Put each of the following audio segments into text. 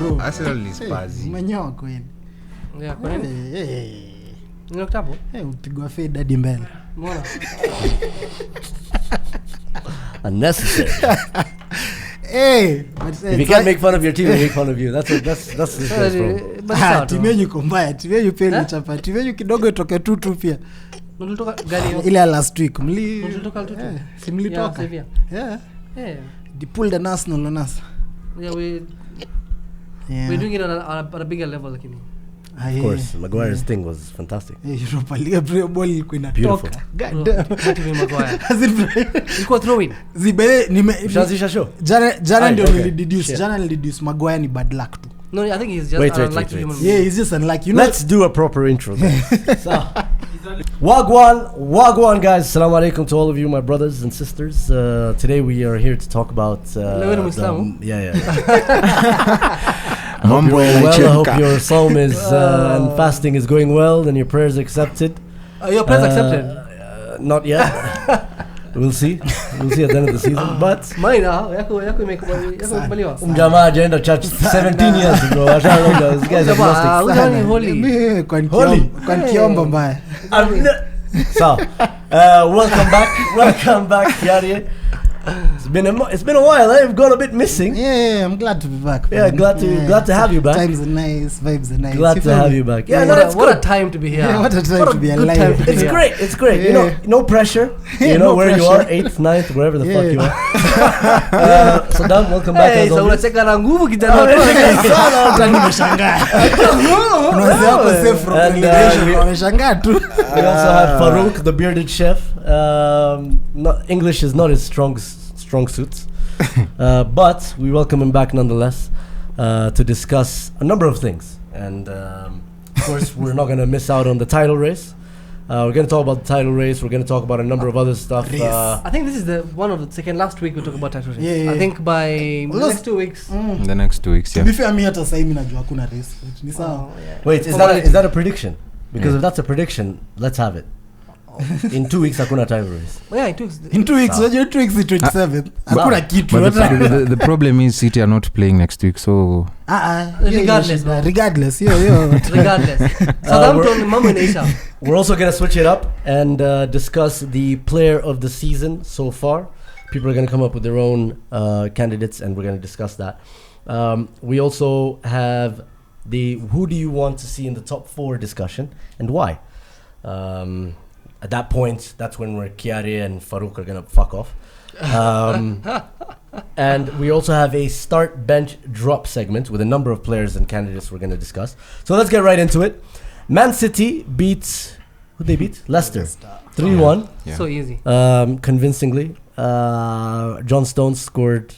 bro. Arsenal ni Spurs. Umenyoa kweli. Yeah, kwa nini? Nilo kitabu? Upigwa fade hadi mbele. Mbona? Unnecessary. If you can't make fun of your team, they make fun of you. That's the first problem. Timu yenu iko mbaya. Timu yenu pia chapa. Timu yenu kidogo itoke tutu pia. Mlitoka gani hiyo? Ile last week. Mlitoka tutu. Si mlitoka. Yeah. They pulled the Arsenal on us. Yeah, we're doing it on a bigger level lakini. Of course, Maguire's thing was fantastic. Europa League player ball ilikuwa inatoka. God damn. Maguire. Ilikuwa throwing. Zibele Shazisha show. Jana ndio nilideduce Maguire ni bad luck too. No, I think he's just unlucky human being. Yeah, he's just unlucky. Let's do a proper intro. So, Wagwan guys, assalamu alaikum to all of you my brothers and sisters. Today we are here to talk about I hope your psalm is and fasting is going well and your prayers accepted. Your prayers accepted? Not yet. We'll see at the end of the season. But mine yako imekubaliwa. Jamaa ajaenda church 17 years ago. These guys are agnostic. Holy. Kwa kiomba mbaya. So, welcome back, Kiarie. It's been a while. I've gone a bit missing. Yeah, I'm glad to be back. Yeah, glad to have you back. Times are nice, vibes are nice. Glad to have you back. Yeah, what a time to be here. Yeah, what a time to be alive. It's great. Yeah. You know, no pressure. You know where you are, 8th, 9th, wherever the fuck you are. So Dan, welcome back. Hey, so unacheka na nguvu kijana. Nimeshangaa. Unaweza kusema from relegation unashangaa tu. We also have Farouk, the bearded chef. English is not his strong suits, but we welcome him back nonetheless to discuss a number of things. And of course, we're not going to miss out on the title race. We're going to talk about the title race. We're going to talk about a number of other stuff. I think this is one of the second last week we talk about title race. Yeah. I think by the next 2 weeks. The next 2 weeks, yeah. To be fair, hata sasa hivi najua hakuna race. Ni sawa. Wait, is that a prediction? Because if that's a prediction, let's have it. In 2 weeks hakuna title race. Yeah, in 2 weeks. Unajua 2 weeks is 27th. Hakuna kitu. The problem is City are not playing next week, so regardless. Regardless. Southampton mambo inaisha. We're also going to switch it up and discuss the player of the season so far. People are going to come up with their own candidates and we're going to discuss that. We also have the who do you want to see in the top 4 discussion and why. At that point, that's when Kiarie and Farouk are going to fuck off. And we also have a start bench drop segment with a number of players and candidates we're going to discuss. So let's get right into it. Man City beat, who they beat? Leicester. 3-1. Yeah. So easy. Convincingly. John Stones scored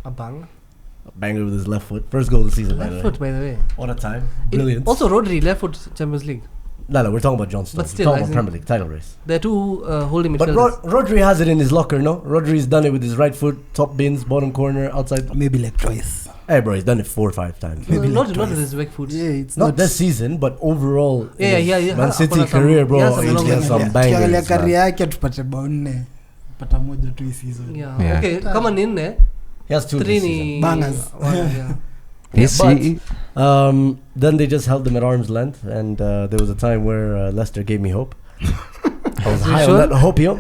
a banger with his left foot. First goal of the season, left foot, by the way. What a time. Brilliant. Also Rodri, left foot Champions League. No, we're talking about John Stones. But still, we're talking about Premier League title race. There are two holding But midfielders. Rodri has it in his locker, no? Rodri's done it with his right foot, top bins, bottom corner, outside. Maybe like twice. Hey, bro, he's done it 4 or 5 times. Maybe not like with his back foot. Yeah, it's not this season, but overall. Yeah. Man City career, bro. He's got some bangers. Career yake tupate bao 4. Pata moja tu season. Yeah. Okay, kama ni 4. He has 2 this season. Bangers. Yeah. Yes, then they just held them at arm's length, and there was a time where Leicester gave me hope. I was high on that hopium.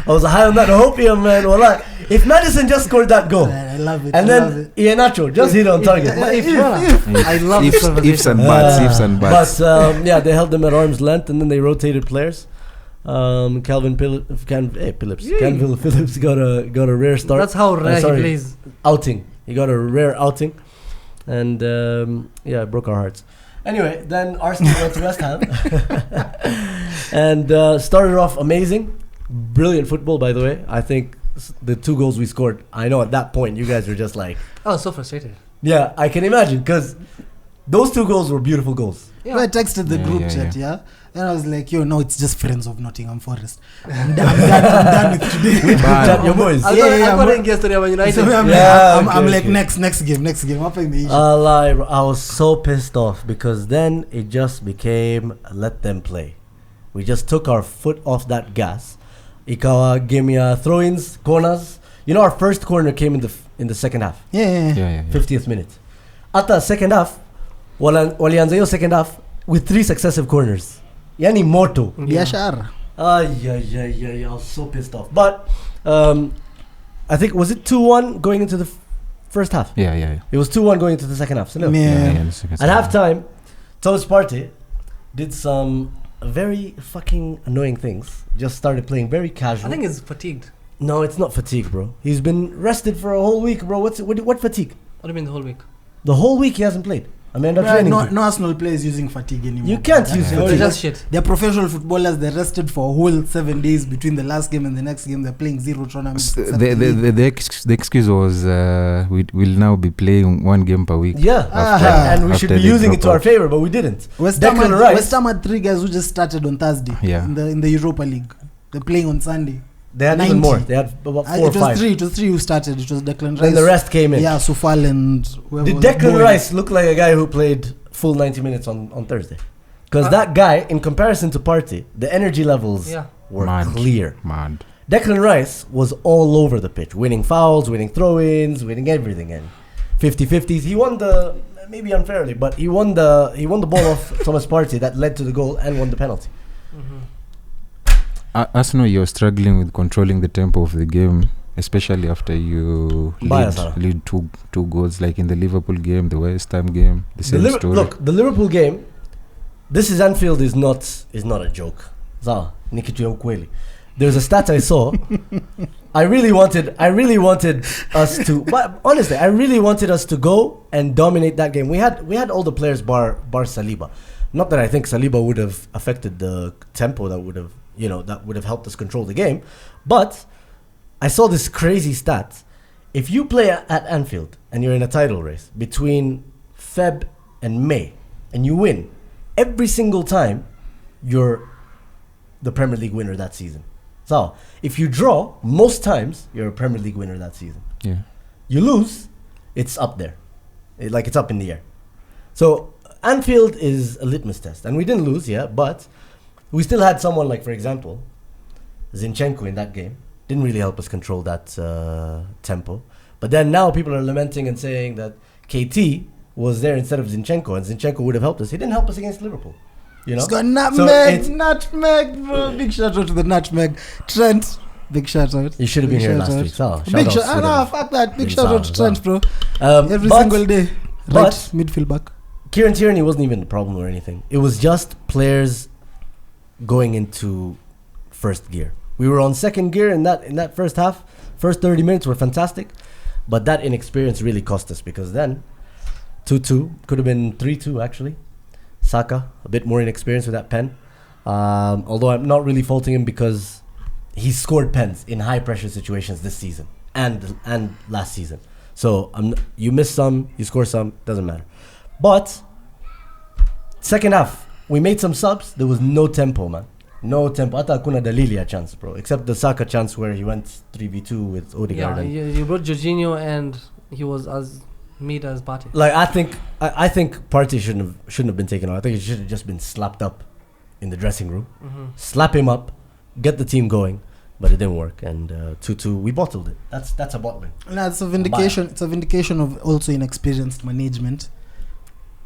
I was high on that hopium, man. Well, if Madison just scored that goal, I love it. and then Iheanacho just hit on target. I love ifs and buts. But they held them at arm's length, and then they rotated players. Calvin Phillips got a rare start. That's how rare he plays. Outing. He got a rare outing, and it broke our hearts. Anyway, then Arsenal went to West Ham and started off amazing, brilliant football. By the way, I think the 2 goals we scored. I know at that point you guys were just like, I was so frustrated. Yeah, I can imagine because those 2 goals were beautiful goals. Yeah. I texted the group chat, and I was like, no, it's just friends of Nottingham Forest. I'm done with today. Your boys. I'm like, next game. I was so pissed off because then it just became let them play. We just took our foot off that gas. Ikawa gave me throw-ins, corners. You know, our first corner came in in the second half. Yeah. 50th minute. At the second half, walianza hiyo second half with 3 successive corners. Yani moto. Biashara. I was so pissed off. But I think, was it 2-1 going into the first half? Yeah. It was 2-1 going into the second half. So no. Yeah. At halftime, Thomas Partey did some very fucking annoying things. Just started playing very casual. I think he's fatigued. No, it's not fatigue, bro. He's been rested for a whole week, bro. What fatigue? What do you mean the whole week? The whole week he hasn't played. I mean, no Arsenal players using fatigue anymore. You can't use They're fatigue. just shit. They're professional footballers. They're rested for a whole 7 days between the last game and the next game. They're playing 0 tournaments. The excuse was we'll now be playing 1 game per week. Yeah, and we should be using it to our favor, but we didn't. West Ham had 3 guys who just started on Thursday. Yeah. In the Europa League. They're playing on Sunday. They had 90. even more. They had about 4 or 5. It was 3 who started. It was Declan Rice. Then the rest came in. Yeah, Sufal and whoever. Did was Declan Bowen. Rice look like a guy who played full 90 minutes on Thursday? Because that guy, in comparison to Partey, the energy levels were clear. Mad. Declan Rice was all over the pitch, winning fouls, winning throw-ins, winning everything, and 50-50s. He won the, maybe unfairly, but he won the ball off Thomas Partey that led to the goal and won the penalty. Arsenal, you're struggling with controlling the tempo of the game, especially after you lead two goals, like in the Liverpool game, the West Ham game, the same story. Look, the Liverpool game, this is Anfield is not a joke. Ni kitu ya ukweli. There's a stat I saw. I really wanted us to, but honestly, I really wanted us to go and dominate that game. We had all the players bar Saliba. Not that I think Saliba would have affected the tempo that would have helped us control the game, but I saw this crazy stat. If you play at Anfield and you're in a title race between Feb and May and you win, every single time you're the Premier League winner that season. So if you draw, most times you're a Premier League winner that season. Yeah. You lose, it's up there. It's up in the air. So Anfield is a litmus test. And we didn't lose, but we still had someone like, for example, Zinchenko in that game. Didn't really help us control that tempo. But then now people are lamenting and saying that KT was there instead of Zinchenko, and Zinchenko would have helped us. He didn't help us against Liverpool. It's got nutmeg, bro. Big shout out to the nutmeg. Trent, big shout out. You should have been here last week. Big shout out. Fuck that. Big shout out to Trent, bro. Every single day. Right, midfield back. Kieran Tierney wasn't even the problem or anything. It was just players going into first gear. We were on second gear in that first half. First 30 minutes were fantastic, but that inexperience really cost us, because then 2-2 could have been 3-2 actually. Saka a bit more inexperienced with that pen, although I'm not really faulting him because he scored pens in high pressure situations this season and last season. So you miss some, you score some, doesn't matter. But second half we made some subs. There was no tempo, man. No tempo. Hata hakuna dalili ya chance, bro. Except the Saka chance where he went 3v2 with Odegaard. Yeah, you brought Jorginho and he was as mid as Partey. Like I think Partey shouldn't have been taken out. I think he should have just been slapped up in the dressing room. Slap him up, get the team going, but it didn't work. And 2-2, we bottled it. That's a bottling. No, it's a vindication. It's a vindication of also inexperienced management.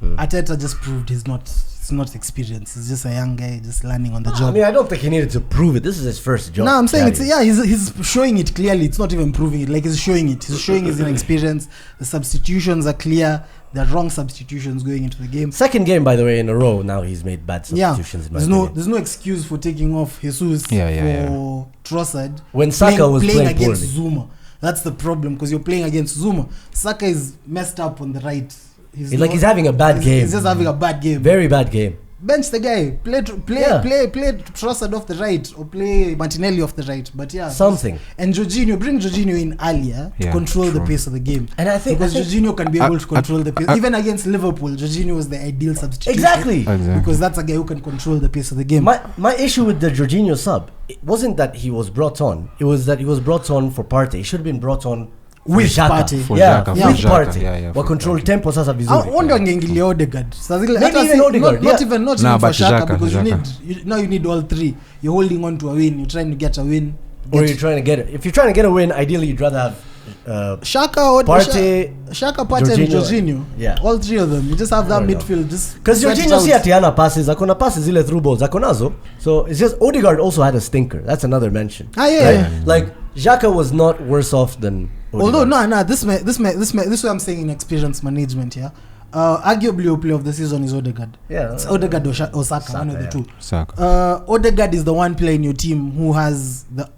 Arteta just proved he's not experienced. He's just a young guy just learning on the job. I mean, I don't think he needed to prove it. This is his first job. No, I'm saying he's showing it clearly. It's not even proving it. Like, he's showing it. He's showing his inexperience. The substitutions are clear. There are wrong substitutions going into the game. Second game, by the way, in a row. Now he's made bad substitutions. There's no excuse for taking off Jesus for Trossard when Saka was playing against poorly. Zuma. That's the problem, because you're playing against Zuma. Saka is messed up on the right. He's having a bad game. He's just having a bad game. Very bad game. Bench the guy. Play Trossard off the right, or play Martinelli off the right. But something. And bring Jorginho in earlier to control the pace of the game. And I think Jorginho can be able to control the pace. Even against Liverpool, Jorginho was the ideal substitution. Exactly. Because that's a guy who can control the pace of the game. My issue with the Jorginho sub, it wasn't that he was brought on. It was that he was brought on for Partey. He should have been brought on with Partey. With Partey. Wa control tempo sasa vizuri. Wonder angeingilia Odegaard. Maybe even Odegaard. Not even for Xhaka, because you need all three. You're holding on to a win. You're trying to get a win. Or you're trying to get it. If you're trying to get a win, ideally you'd rather have Xhaka, Partey, Partey, and Jorginho. Yeah. All three of them. You just have that midfield. Because Jorginho si atiana passes, akona passes zile through balls, akonazo. So it's just Odegaard also had a stinker. That's another mention. Yeah. Like Xhaka was not worse off than Odegaard. Although this is what I'm saying in experience management. Yeah. Arguably, your player of the season is Odegaard. Yeah. It's Odegaard or Saka, one of the two. Saka. Odegaard is the one player in your team who has the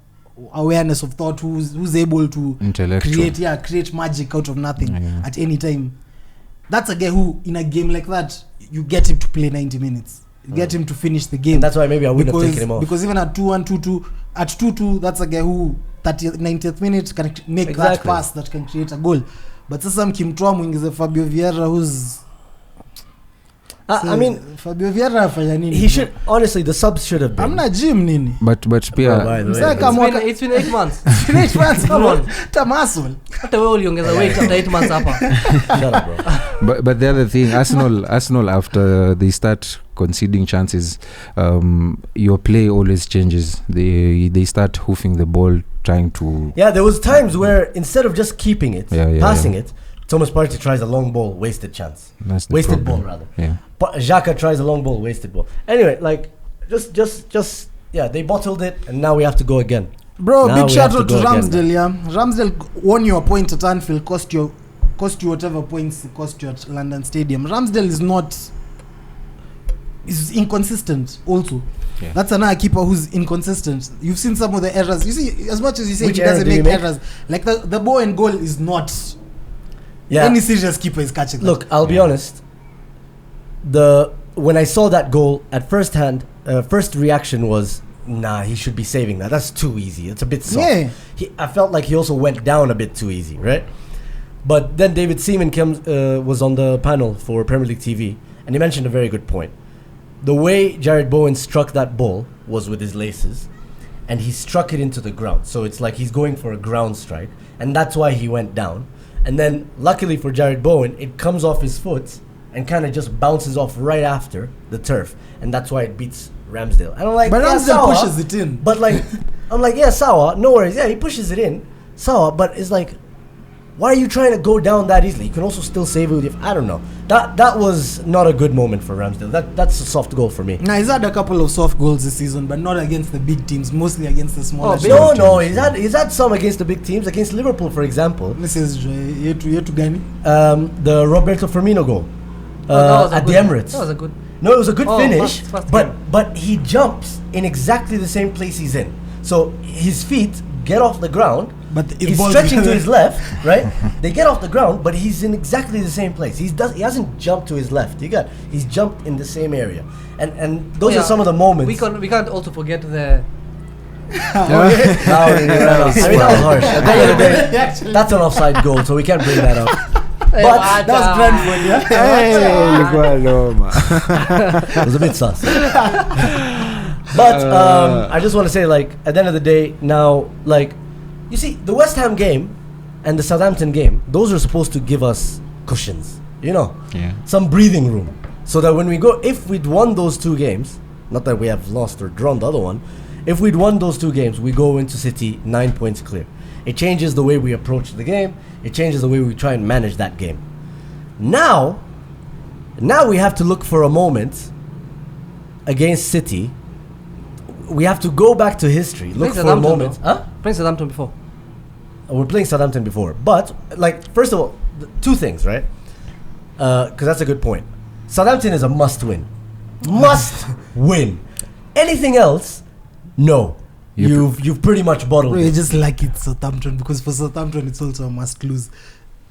awareness of thought, who's able to create magic out of nothing at any time. That's a guy who, in a game like that, you get him to play 90 minutes. You get him to finish the game. And that's why maybe I wouldn't have taken him off. Because even at 2-1, 2-2, at 2-2, that's a guy who 90th minute can make that pass that can create a goal. But sasa mkimtoa mwingize Fabio Vieira who's I mean Fabio Vieira afanya nini? He should honestly the subs should have been. Amna gym nini? But pia it's been 8 months. 8 months. Come on. Tamasol. Hata wewe uliongeza weight after 8 months hapa. Shut up, bro. But the other thing, Arsenal after they start conceding chances, your play always changes. They start hoofing the ball, trying to. Yeah, there was times where instead of just keeping it, passing it, Thomas Partey tries a long ball, wasted chance. Wasted ball rather. Yeah. Xhaka tries a long ball, wasted ball. Anyway, like just they bottled it, and now we have to go again. Bro, big shout out to Ramsdale. Yeah, Ramsdale won your point at Anfield, cost you whatever points it cost you at London Stadium. Ramsdale is inconsistent also. Yeah. That's another keeper who's inconsistent. You've seen some of the errors. You see, as much as you say he doesn't make errors, like the ball and goal is not. Yeah. Any serious keeper is catching that. Look, I'll be honest. When I saw that goal at first reaction was, nah, he should be saving that. That's too easy. It's a bit soft. Yeah. I felt like he also went down a bit too easy, right? But then David Seaman was on the panel for Premier League TV, and he mentioned a very good point. The way Jared Bowen struck that ball was with his laces, and he struck it into the ground. So it's like he's going for a ground strike, and that's why he went down. And then, luckily for Jared Bowen, it comes off his foot and kind of just bounces off right after the turf, and that's why it beats Ramsdale. And I'm like, but Ramsdale pushes it in. But like, I'm like, yeah, Sawa, no worries. Yeah, he pushes it in, Sawa. But it's like, why are you trying to go down that easily? You can also still save it with I don't know. That was not a good moment for Ramsdale. That's a soft goal for me. Now he's had a couple of soft goals this season, but not against the big teams. Mostly against the smaller. No. He's had some against the big teams. Against Liverpool, for example. This is yetu gani? The Roberto Firmino goal at the Emirates. That was a good. No, it was a good finish. Fast but he jumps in exactly the same place he's in. So his feet get off the ground. But he's stretching to his left, right? They get off the ground, but he's in exactly the same place. He hasn't jumped to his left. He's jumped in the same area, and those are some of the moments. We can't also forget the. I mean, that was harsh. At the end of the day, that's an offside goal, so we can't bring that up. But that was Brentford, yeah. It was a bit sus. But I just want to say, like, at the end of the day, now, like. You see, the West Ham game and the Southampton game, those are supposed to give us cushions, some breathing room. So that when we go, if we'd won those two games, not that we have lost or drawn the other one, if we'd won those two games, we go into City 9 points clear. It changes the way we approach the game. It changes the way we try and manage that game. Now we have to look for a moment against City. We have to go back to history. Look for a moment. Playing Southampton before. We're playing Southampton before. But, like, first of all, two things, right? Because that's a good point. Southampton is a must-win. Must win. Anything else, no. You've pretty much bottled it. You just like it's Southampton, because for Southampton it's also a must-lose.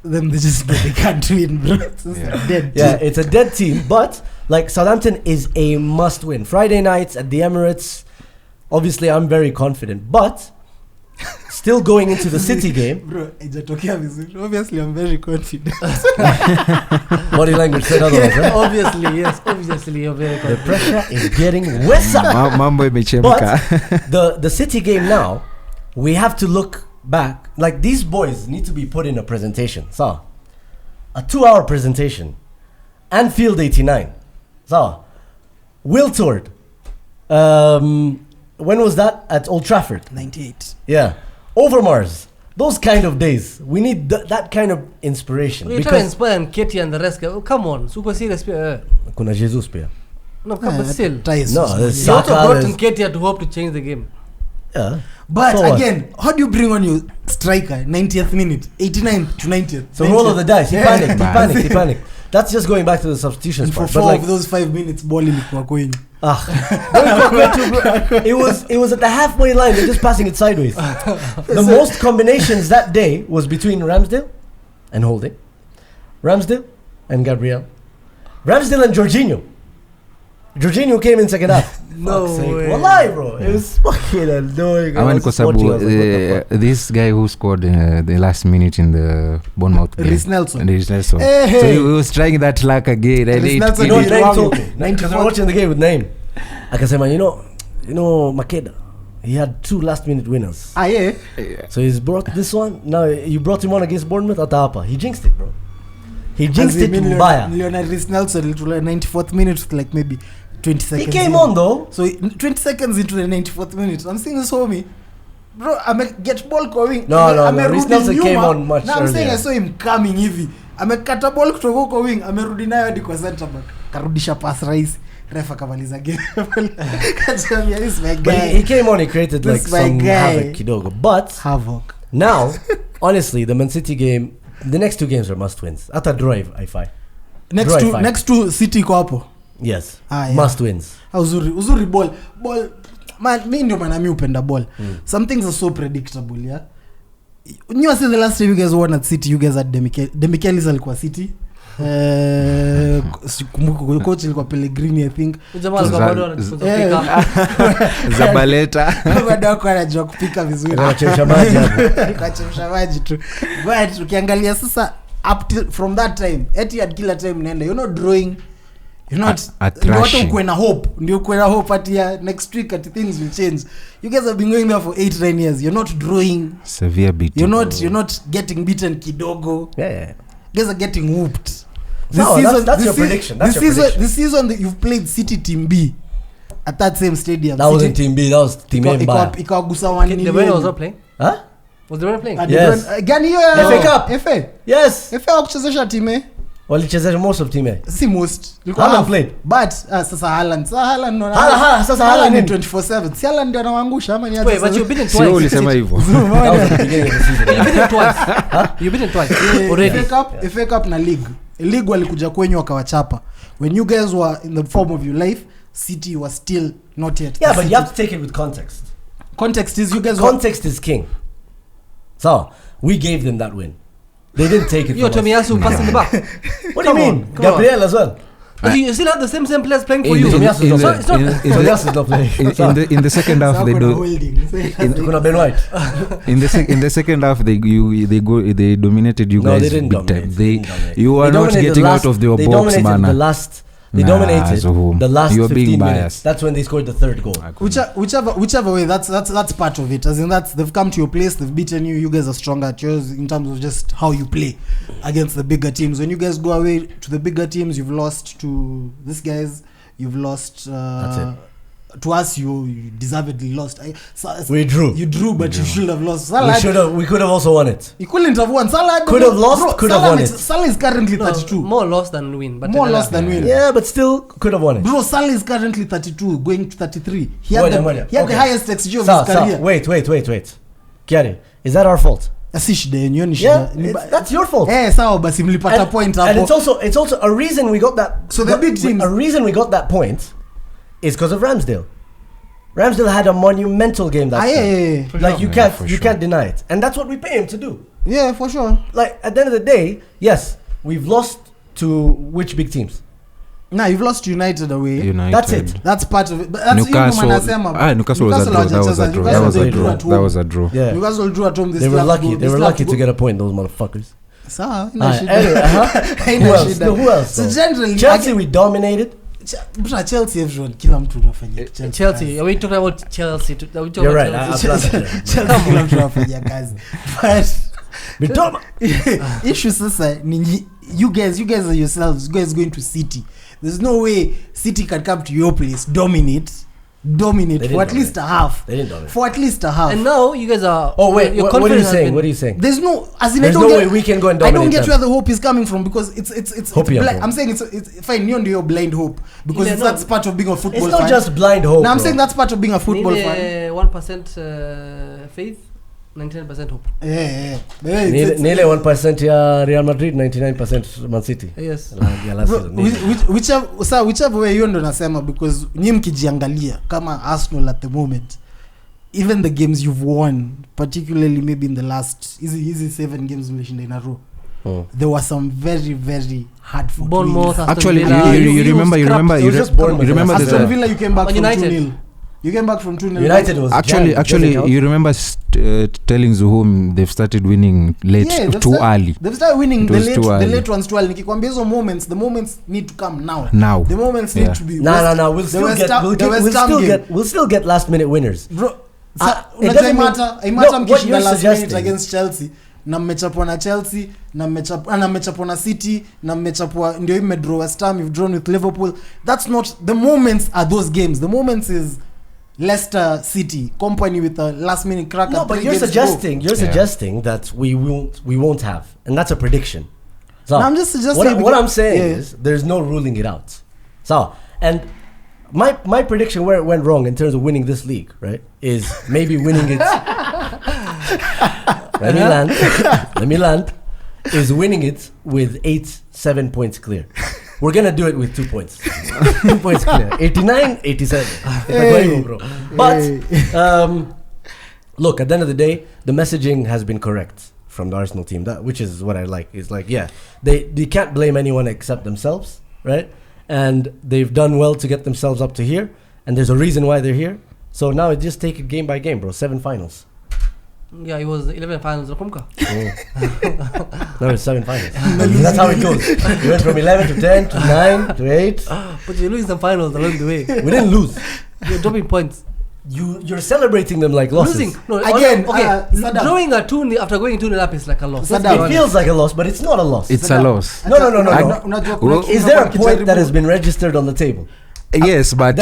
Then they can't win, bro. It's a dead team. It's a dead team. But, like, Southampton is a must-win. Friday nights at the Emirates. Obviously, I'm very confident, but still going into the City game. Bro, obviously, I'm very confident. Body language said otherwise, right? Obviously, yes. Obviously, you're very confident. The pressure is getting worse. But the City game now, we have to look back. Like, these boys need to be put in a presentation. So, a 2-hour presentation. Anfield 89. So, Wiltord. When was that? At Old Trafford. 98. Yeah. Overmars. Those kind of days. We need that kind of inspiration. You try to inspire and Katie and the rest. Oh, come on, super serious. Kuna Jesus pia. No, but still. No, there's You also Saka, brought in Katie to hope to change the game. Yeah. But So again, how do you bring on your striker 90th minute, 89th to 90th? So roll of the dice. He panicked. That's just going back to the substitutions And for part. 4 But like, of those 5 minutes, ball ilikuwa kwenyu. it was at the halfway line. They're just passing it sideways. The most combinations that day was between Ramsdale and Holding, Ramsdale and Gabriel, Ramsdale and Jorginho. Jorginho came in second half. No way. Wallahi, bro. It was fucking annoying. I mean, this guy who scored the last minute in the Bournemouth game. Rhys Nelson. So he was trying that luck again. And Rhys it- Nelson it- No, did Naim wrong. told me. Because we're watching the game with Naim. I can say, man, you know, Makeda. He had 2 last-minute winners. Yeah. So he's brought this one. Now you brought him on against Bournemouth at Apa. He jinxed it, bro. He jinxed it mbaya. Leonard Rhys Nelson to the 94th minute with like maybe 20 seconds. He came in. on though. So 20 seconds into the 94th minute, I'm saying this homie, bro, get ball going. No. Rhys Nelson came on much I'm saying earlier. I saw him coming hivi. Amekata ball kutoka huko wing, amerudi nayo hadi kwa center back. Karudisha pass rahisi. Ref akamaliza game. Kachambia, this my But guy. he came on. He created This like my some guy. havoc kidogo. But Havoc. now, honestly, the Man City game, the next 2 games are must wins. Hata drive, I find. Next to City iko hapo. Yes. Yeah. Must wins. Uzuri ball man, mi ndio maana mi upenda ball. Some things are so predictable, yeah. You know, the last time you guys won at City, you guys had Demichelis alikuwa City. Kumbuka coach alikuwa Pellegrini, I think. Zabaleta. Bado kwa anajua kupika vizuri. Anachemsha maji hapo. Kachemsha maji tu. But ukiangalia sasa up till from that time, Etihad kila time naenda, you're not drawing. You're not ukwe na hope. Ndio ukwe na hope at next week at things will change. You guys have been going there for 8-9 years. You're not drawing. Severe beating. You're not getting beaten kidogo. Yeah. You guys are getting whooped. That's your prediction. This season that you've played City Team B at that same stadium. That wasn't Team B, that was Team A. Ikawagusa 1 The million. winner was not playing? Huh? Was the winner playing? Yes. Gani hiyo FA Cup. FA. Yes. FA wakuchezesha team A. Walichezesha most of Team A. Si most. Haaland played. But sasa Haaland. Sasa Haaland ni 24/7. Si Haaland ndio anawaangusha ama ni Wait, but you've beaten Sio twice. ulisema hivyo. That was the beginning of the season. You've beaten twice. You've beaten twice already. FA Cup na league. League walikuja kwenyu wakawachapa. When you guys were in the form of your life, City was still not yet. Yeah, but you have to take it with context. Context is you guys Context is king. So, we gave them that win. They didn't take it You're from us. Tomiyasu passing the back. What do you mean? Gabriel as well. But you still have the same players playing for In you. the- So it's not. Tomiyasu is not playing. In the second half they do. Kuna Ben White. In the second half they dominated you No, guys they didn't big dominate. time. They didn't dominate. You are They not dominated getting out of your they box, dominated man. They dominated so the last you're 15 being minutes. biased. That's when they scored the 3rd goal. Whichever way, that's part of it. As in they've come to your place, they've beaten you. You guys are stronger at yours in terms of just how you play against the bigger teams. When you guys go away to the bigger teams, you've lost to these guys. You've lost. That's it. To us, you deservedly lost. We drew. You drew, but you should have lost. We could have also won it. You couldn't have won. Salah Could have lost, could have won it. Salah is currently 32. More loss than win. But More loss than win. Yeah, but still could have won it. Bro, Salah is currently 32, going to 33. He Wait, had the okay. highest XG of his career. Wait. Kiari, is that our fault? Si shida yenyu ni Yeah, shida. that's your fault. Sawa basi mlipata point hapo. And it's also a reason we got that. So the big teams. A reason we got that point is because of Ramsdale. Ramsdale had a monumental game that time. Yeah. Like you can't deny it, and that's what we pay him to do. Yeah, for sure. Like at the end of the day, yes, we've lost to which big teams? Nah, you've lost United away. That's it. That's part of it. But that's Newcastle was a draw. That was a draw. Yeah. Newcastle drew at home. They were lucky. They were lucky to get a point. Those motherfuckers. Sawa, Anyway, who else? So generally, Chelsea we dominated. Chelsea, everyone, kila mtu unafanya Chelsea. Are we talking about Chelsea? You're right. Chelsea kila mtu unafanya kazi. But issue sasa ni you guys are yourselves. You guys going to City. There's no way City can come to your place, dominate, dominate for at least a half. They didn't dominate. For at least a half. And now you guys are. Oh wait, what are you saying? What are you saying? There's no, as in There's I don't no get, way we can go and dominate. I don't get them. where the hope is coming from because it's Hopium. I'm saying it's fine. You're under your blind hope because that's part of being a football fan. It's not just blind hope. No, I'm saying that's part of being a football fan. 1% faith, 99% hope. Yeah. Nearly 1% Real Madrid, 99% Man City. Yes. Last season. Whichever way you ndo nasema because nyinyi mkijiangalia kama Arsenal at the moment, even the games you've won, particularly maybe in the last easy 7 games mmeshinda in a row. There were some very very hard for Bournemouth. Actually, you remember Aston Villa you came back from United. 2-0. You came back from 2-0. United was actually you remember telling Zuhum they've started winning late too early. They've started winning the late ones too early. Nikikwambia hizo the moments need to come now. The moments need to be. No. We'll still get last minute winners. Bro, it doesn't matter mkishinda last minute against Chelsea. Na mmechapwa na Chelsea, na mmechapwa na City, na mmechapwa ndio imedraw West Ham, you've drawn with Liverpool. That's not the moments are those games. The moments is Leicester City company with a last minute cracker. No, but you're suggesting that we won't have, and that's a prediction. So no, I'm just suggesting what I'm saying is there's no ruling it out. So and my prediction where it went wrong in terms of winning this league, right, is maybe winning it. Let me land. Is winning it with 7 points clear. We're gonna do it with 2 points. 2 points clear. 89, 87. But look, at the end of the day, the messaging has been correct from the Arsenal team. Which is what I like. It's like, yeah, they can't blame anyone except themselves, right? And they've done well to get themselves up to here, and there's a reason why they're here. So now just take it game by game, bro. 7 finals. Yeah, it was 11 finals of Kumka. No, it's 7 finals. That's how it goes. We went from 11 to 10 to 9 to 8. But you're losing some finals along the way. We didn't lose. You're dropping points. You're celebrating them like losses. Losing. No, again, drawing a 2 after going 2-0 up is like a loss. It feels like a loss, but it's not a loss. It's a loss. No. Is there a point that has been registered on the table? Yes, but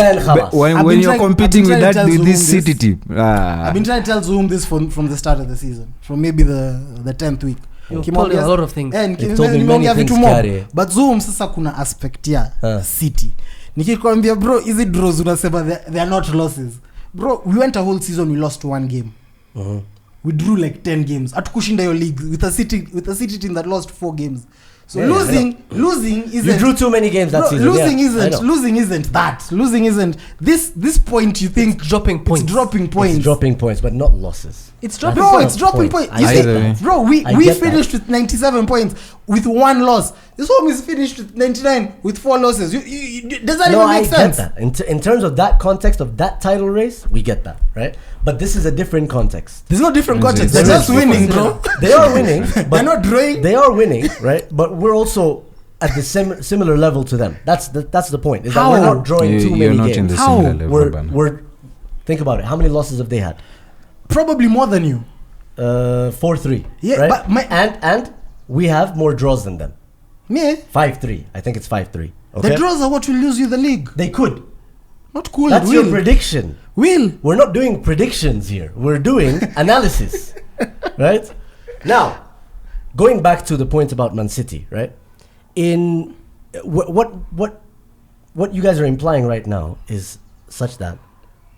when you're competing with this City team, I've been trying to tell Zoom this from the start of the season, from maybe the 10th week. You've told me a lot of things. Told me many things, Kari. But Zoom sasa kuna aspect ya City. Nikikwambia bro, hizi draws unasema they are not losses. Bro, we went a whole season, we lost 1 game. We drew like 10 games. Hatukushinda your league with a City team that lost 4 games. So losing isn't. You drew too many games that season. Losing isn't that. Losing isn't this point. You think it's dropping points. It's dropping points. It's dropping points, but not losses. It's dropping points. It's dropping points. You see, bro, we finished with 97 points with 1 loss. This one is finished with 99 with 4 losses. Does that even make sense? I get that. In terms of that context of that title race, we get that, right? But this is a different context. There's no different context. They're just winning, bro. They are winning, but they're not drawing. They are winning, right? But we're also at the similar level to them. That's the point. Is that we're not drawing too many games. In the similar level, we're think about it. How many losses have they had? Probably more than you. 4-3. Yeah, right? but and we have more draws than them. Yeah. 5-3. I think it's 5-3. Okay? The draws are what will lose you the league. They could. Not cool. That's your prediction. We're not doing predictions here. We're doing analysis. Right? Now, going back to the point about Man City, right? In what you guys are implying right now is such that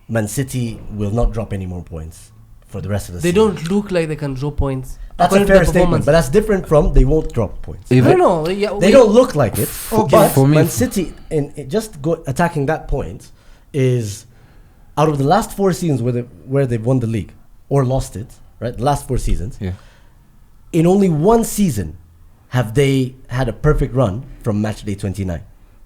Man City will not drop any more points for the rest of the season. They don't look like they can draw points. That's a fair statement, but that's different from they won't drop points. I don't know. Yeah, they don't look like it. Okay. But for me, Man City, attacking that point, is out of the last 4 seasons where they've won the league or lost it, right? The last 4 seasons. Yeah. In only 1 season have they had a perfect run from match day 29.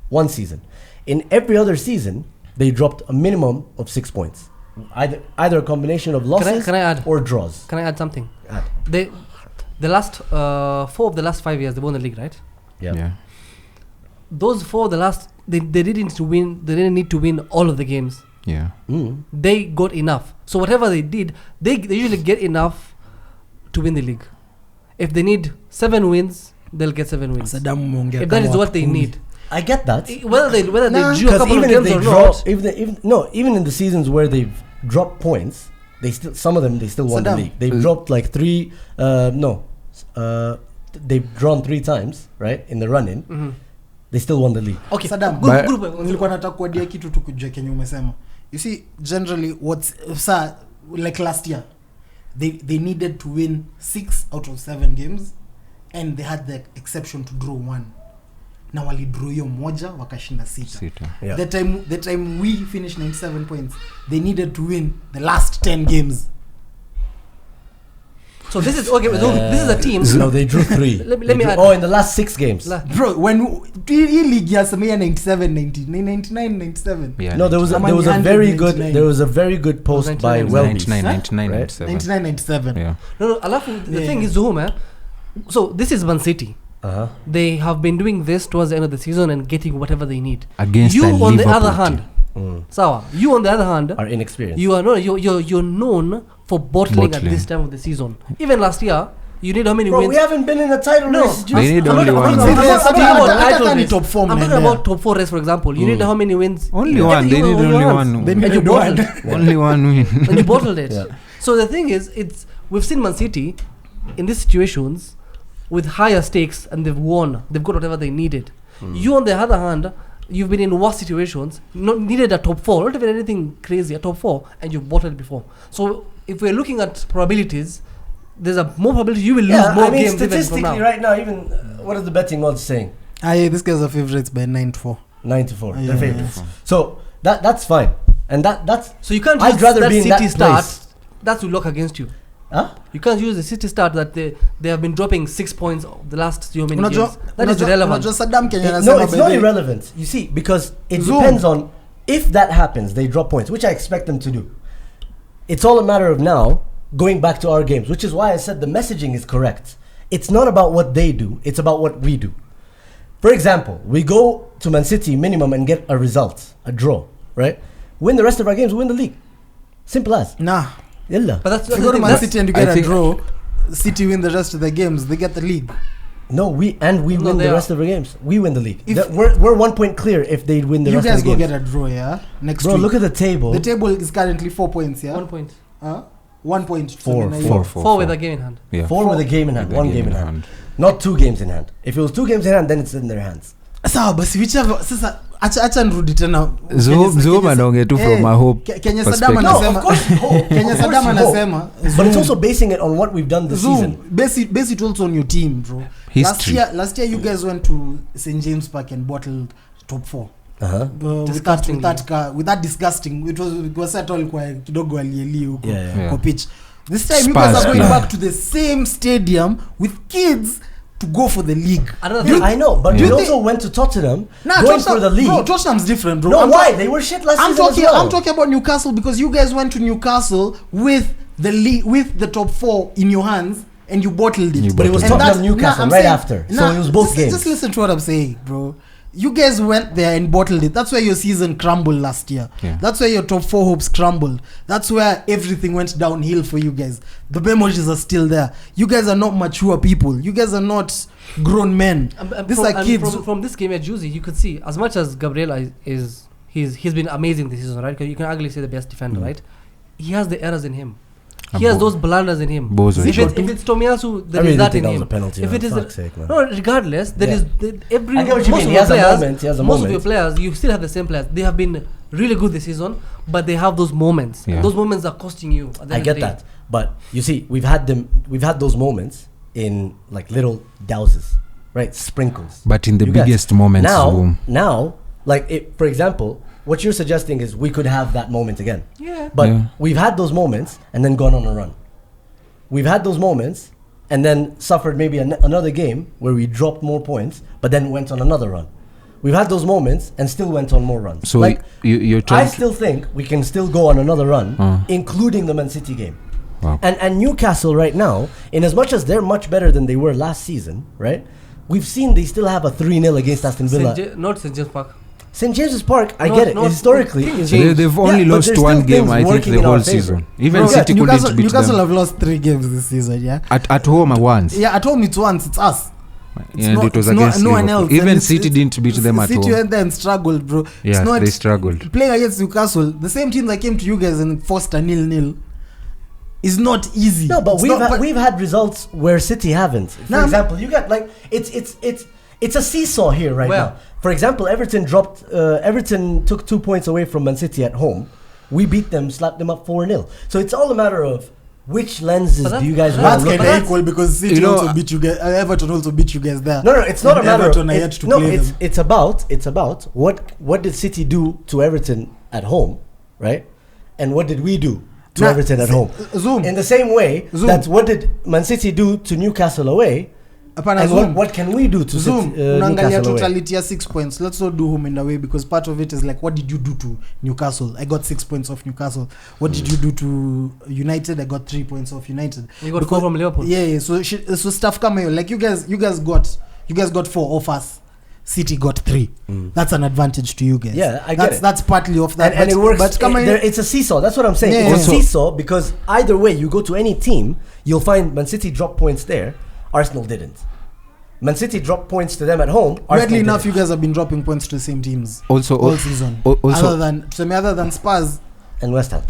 1 season. In every other season, they dropped a minimum of 6 points. Either a combination of losses can I add, or draws. Can I add something? Add. The last 4 of the last 5 years they won the league, right? Yeah. Those 4 of the last they didn't need to win all of the games. Yeah. They got enough. So whatever they did, they usually get enough to win the league. If they need 7 wins, they'll get 7 wins. If that is what they need. I get that. Whether they drew a Because couple of even if games they or drop, not. even in the seasons where they've dropped points, they still won the league. They've dropped like they've drawn 3 times, right, in the run-in. Mm-hmm. They still won the league. Okay, Saddam, nilikuwa nataka kuadia kitu tu kujua kenye umesema. You see, generally like last year, they needed to win 6 out of 7 games, and they had the exception to draw 1. Na walidraw hiyo moja wakashinda 6. Yeah. The time we finished 97 points, they needed to win the last 10 games. So this is okay. This is a team. No, they drew 3. let me add. Oh, in the last 6 games. Bro, when league yasemea 97, 99, 97. Yeah, no, there was a very good post by Welby. 99, 97. Yeah. No. The thing is, Zoom. So this is Man City. They have been doing this towards the end of the season and getting whatever they need. Against you, on the Liverpool other hand, Sawa. You, on the other hand, are inexperienced. You're known for bottling at this time of the season. Even last year, you need how many wins? We haven't been in a title race. They need only one. I'm top 4. I'm talking about top 4 race, for example. You need how many wins? Only one. They need only one. And you bottled. Only one win. And you bottled it. Yeah. So the thing is, we've seen Man City in these situations with higher stakes, and they've won. They've got whatever they needed. You, on the other hand, you've been in worse situations, needed a top 4, not even anything crazy, a top 4, and you've bottled before. So if we're looking at probabilities, there's a more probability you will lose more games. Statistically, even from now. right now, even what are the betting odds saying? This guy's are favorites by 9-4. 9-4. They're favorites. So that's fine, and that's. So you can't I'd use rather that be in City that start. place. That will look against you. Huh? You can't use the City start that they have been dropping 6 points the last few many games. That is irrelevant. No, it's not irrelevant. You see, because it depends on if that happens, they drop points, which I expect them to do. It's all a matter of now going back to our games, which is why I said the messaging is correct. It's not about what they do, it's about what we do. For example, we go to Man City minimum and get a result, a draw, right? Win the rest of our games, win the league. Simple as. Nah. Yalla. But that's if you go to Man City and you get a draw, City win the rest of the games, they get the league. No, we win the rest of the games. We win the league. We're 1 point clear if they win the rest of the games. You guys go get a draw, yeah? Next week. Bro, look at the table. The table is currently 4 points, yeah? 1 point. 1 point. 4 with a game in hand. Yeah. 4 with a game in hand. 1 game in hand. Not 2 games in hand. If it was 2 games in hand, then it's in their hands. Sawa basi whichever sasa acha nirudi tena Zoom anaongea tu from a hope Kenya Saddam anasema Kenya Saddam anasema but it's also basing it on what we've done this season. Base it also on your team, bro. History. Last year you guys went to St James Park and bottled top 4. With that disgusting, it was set all kwa kidogo alieli huko kwa pitch. This time you guys are going back to the same stadium with kids to go for the league. I know, but we also went to Tottenham going for the league. Bro, Tottenham's different, bro. No, why? They were shit last season as well. I'm talking about Newcastle because you guys went to Newcastle with the league, with the top 4 in your hands, and you bottled it. But it was Tottenham Newcastle right after. So it was both games. Just listen to what I'm saying, bro. You guys went there and bottled it. That's where your season crumbled last year. Yeah. That's where your top 4 hopes crumbled. That's where everything went downhill for you guys. The emojis are still there. You guys are not mature people. You guys are not grown men. These are kids. From this game at Juicy, you could see as much as Gabriel he's been amazing this season, right? Because you can arguably say the best defender, right? He has the errors in him. He has those blunders in him. If it's Tomiyasu, there is that in him. If it is regardless, there is every. I get what you mean. He has a moment. Most of your players, you still have the same players. They have been really good this season, but they have those moments. Yeah. Those moments are costing you. I get that, but you see, we've had those moments in like little douses, right? Sprinkles. But in the biggest moments, now, like for example. What you're suggesting is we could have that moment again. Yeah. But we've had those moments and then gone on a run. We've had those moments and then suffered maybe another game where we dropped more points, but then went on another run. We've had those moments and still went on more runs. So like you're trying. I still think we can still go on another run, including the Man City game. Wow. And Newcastle right now, in as much as they're much better than they were last season, right? We've seen they still have a 3-0 against Aston Villa. Not St James Park. St James's Park, I get it. Historically, they've only lost 1 game, I think, the whole season. Even City couldn't beat Newcastle them. have lost 3 games this season, yeah. At home once. Yeah, at home it's once. It's us. and it was against no one Liverpool. else. Even City didn't beat them at home. City went there and struggled, bro. Yeah, they struggled. Playing against Newcastle, the same team that came to you guys and forced a 0-0 is not easy. No, but we've had results where City haven't. For example, you got like it's a seesaw here now. For example, Everton took 2 points away from Man City at home. We beat them, slapped them up 4-0. So it's all a matter of which lenses do you guys want to look at? That's equal because City also beat you guys. Everton also beat you guys there. No, it's not a matter Everton of it's about what did City do to Everton at home, right? And what did we do to Everton at home? Zoom. In the same way, that's what did Man City do to Newcastle away? And what can we do to Zoom? Newcastle totality of 6 points. Let's not do home and away because part of it is like, what did you do to Newcastle? I got 6 points off Newcastle. What did you do to United? I got 3 points off United. You got 4 from Liverpool. Yeah. So stuff come here. Like you guys got 4 off us. City got 3. That's an advantage to you guys. Yeah, I get it. That's partly of that. And it works. But it's a seesaw. That's what I'm saying. Yeah, it's a seesaw because either way, you go to any team, you'll find Man City drop points there. Arsenal didn't. Man City dropped points to them at home. Weirdly enough, you guys have been dropping points to the same teams all season. Other than Spurs and West Ham.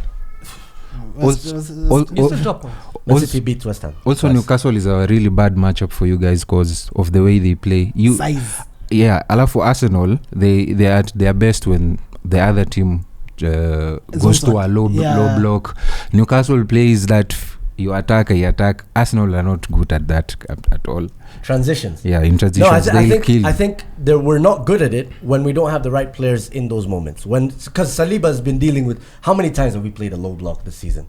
You still drop points. Man City beat West Ham. Also, twice. Newcastle is a really bad matchup for you guys because of the way they play. Size. Yeah, for Arsenal, they are at their best when the other team goes to a low block. Newcastle plays that. You attack. Arsenal are not good at that at all. Transitions. Yeah, in transitions. No, I think we're not good at it when we don't have the right players in those moments. Because Saliba has been dealing with how many times have we played a low block this season?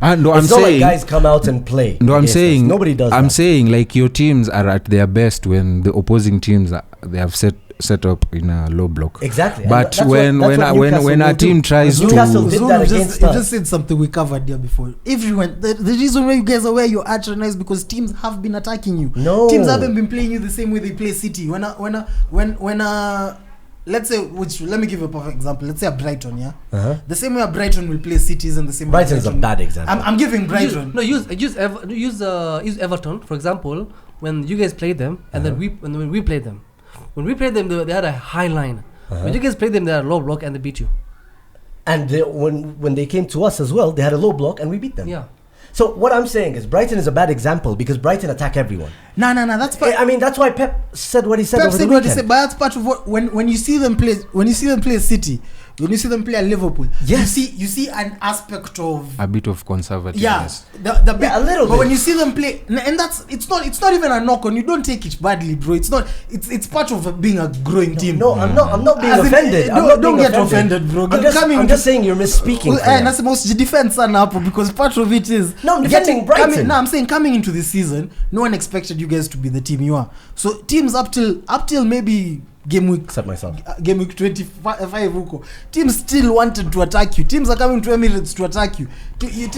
I'm saying like guys come out and play. No, I'm saying us. Nobody does. I'm saying like your teams are at their best when the opposing teams they have set up in a low block. Exactly. But when a team tries to you just said something we covered here before. Everyone, the reason why you guys are where you're at right now is because teams have been attacking you. No, teams haven't been playing you the same way they play City. When let's say, let me give you a perfect example. Let's say a Brighton, the same way a Brighton will play City isn't the same. Brighton's a bad example. I'm giving Brighton. Use Everton for example. When you guys played them, and then when we played them. When we played them, they had a high line. When you guys played them, they had a low block and they beat you. And when they came to us as well, they had a low block and we beat them. Yeah. So what I'm saying is Brighton is a bad example because Brighton attack everyone. No. That's part. I mean, that's why Pep said what he said. Pep over said the what he said, but that's part of what when you see them play. When you see them play City, when you see them play at Liverpool, yes. you see an aspect of a bit of conservativeness. Yeah, the bit, a little. But when you see them play, and it's not even a knock on. You don't take it badly, bro. It's not. It's part of being a growing team. No, I'm not being offended. Don't get offended, bro. I'm just saying you're misspeaking. And that's the most defense because part of it is I'm defending Brighton. I'm saying coming into this season, no one expected you guys to be the team you are. So teams up till maybe game week 25 teams still wanted to attack you. Teams are coming to Emirates to attack you.